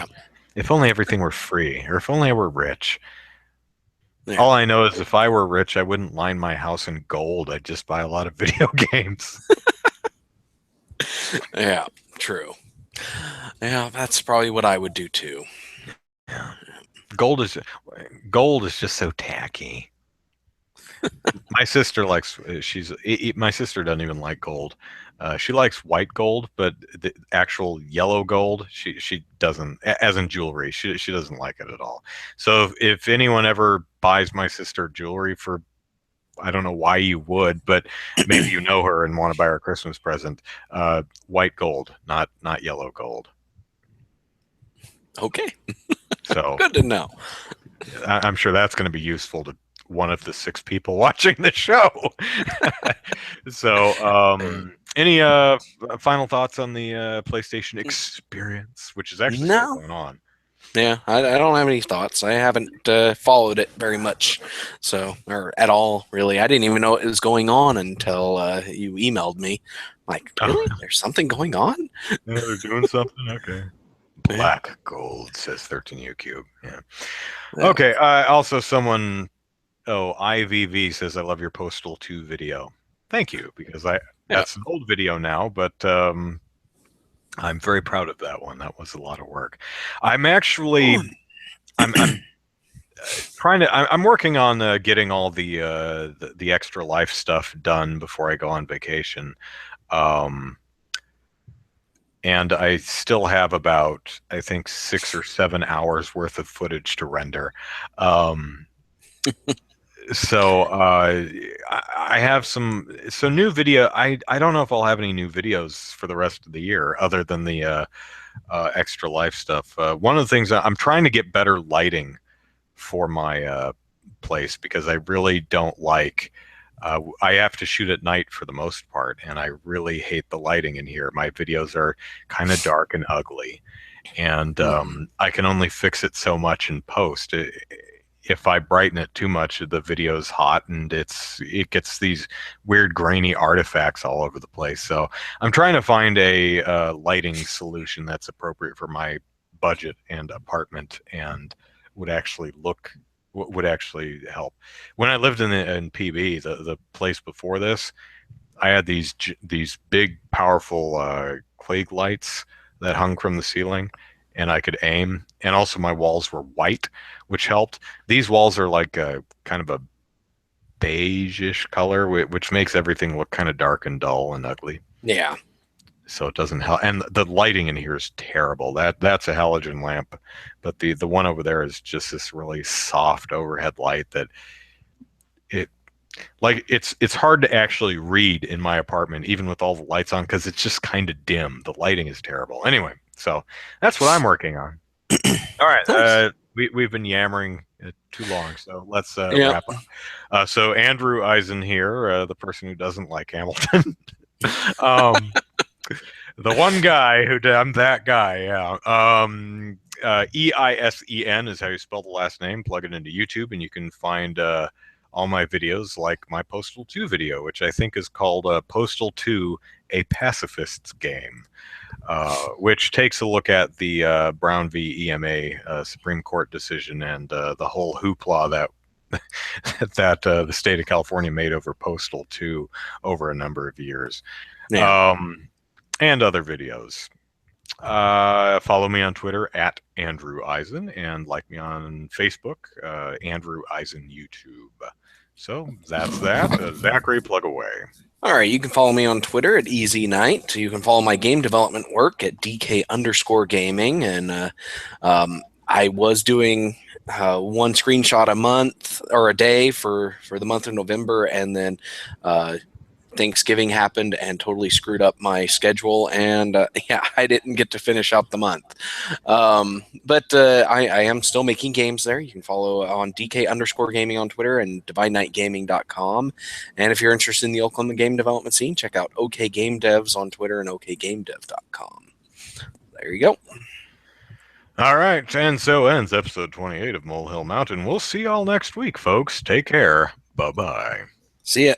If only everything were free, or if only I were rich. Yeah. All I know is if I were rich, I wouldn't line my house in gold. I'd just buy a lot of video games. Yeah. True. Yeah, that's probably what I would do too. Yeah. Gold is gold is just so tacky. My sister likes my sister doesn't even like gold. She likes white gold, but the actual yellow gold, she doesn't. As in jewelry, she doesn't like it at all. So if anyone ever buys my sister jewelry for, I don't know why you would, but maybe you know her and want to buy her a Christmas present, white gold, not yellow gold. Okay. So Good to know. I'm sure that's going to be useful to one of the six people watching the show. So, any final thoughts on the PlayStation experience, which is actually still No. going on? Yeah, I don't have any thoughts. I haven't followed it very much, so or at all really. I didn't even know it was going on until you emailed me. Like, Oh, really? There's something going on? yeah, they're doing something. Okay. Yeah, Black gold says 13U cube. Yeah. yeah, Okay. Also, someone. Oh, IVV says I love your Postal 2 video. Thank you, because I yeah. that's an old video now, but I'm very proud of that one. That was a lot of work. I'm actually Oh, I'm trying to I'm working on getting all the extra life stuff done before I go on vacation. Um, and I still have about, I think, 6 or 7 hours worth of footage to render. Um, so I have some new video. I don't know if I'll have any new videos for the rest of the year other than the extra life stuff. One of the things I'm trying to get better lighting for my place because I really don't like. I have to shoot at night for the most part, and I really hate the lighting in here. My videos are kind of dark and ugly, and hmm. I can only fix it so much in post. If I brighten it too much, the video's hot and it gets these weird grainy artifacts all over the place. So I'm trying to find a lighting solution that's appropriate for my budget and apartment and would actually would actually help. When I lived in PB, the place before this, I had these big, powerful Klieg lights that hung from the ceiling, and I could aim. And also, my walls were white, which helped. These walls are like a kind of a beige-ish color, which makes everything look kind of dark and dull and ugly. Yeah, so it doesn't help. And the lighting in here is terrible. That's a halogen lamp, but the one over there is just this really soft overhead light that it like it's hard to actually read in my apartment, even with all the lights on, because it's just kind of dim. The lighting is terrible. Anyway, so that's what I'm working on. All right, Nice. we've been yammering too long, so let's Yeah. wrap up. So Andrew Eisen here, the person who doesn't like Hamilton. um, the one guy who I'm that guy. Yeah. Eisen is how you spell the last name. Plug it into YouTube, and you can find all my videos, like my Postal 2 video, which I think is called Postal 2: A Pacifist's Game, which takes a look at the Brown v. EMA Supreme Court decision and the whole hoopla that the state of California made over Postal 2 over a number of years. Yeah. And other videos. Follow me on Twitter at Andrew Eisen and like me on Facebook, Andrew Eisen YouTube. So that's that. Zachary, plug away. All right, you can follow me on Twitter at Easy Night. You can follow my game development work at DK_gaming. And I was doing one screenshot a month or a day for the month of November, and then Thanksgiving happened and totally screwed up my schedule, and yeah, I didn't get to finish out the month. But I am still making games there. You can follow on DK_gaming on Twitter and DivineKnightGaming.com. And if you're interested in the Oklahoma game development scene, check out OK Game Devs on Twitter and OKGameDev.com. There you go. All right, and so ends episode 28 of Molehill Mountain. We'll see y'all next week, folks. Take care. Bye-bye. See ya.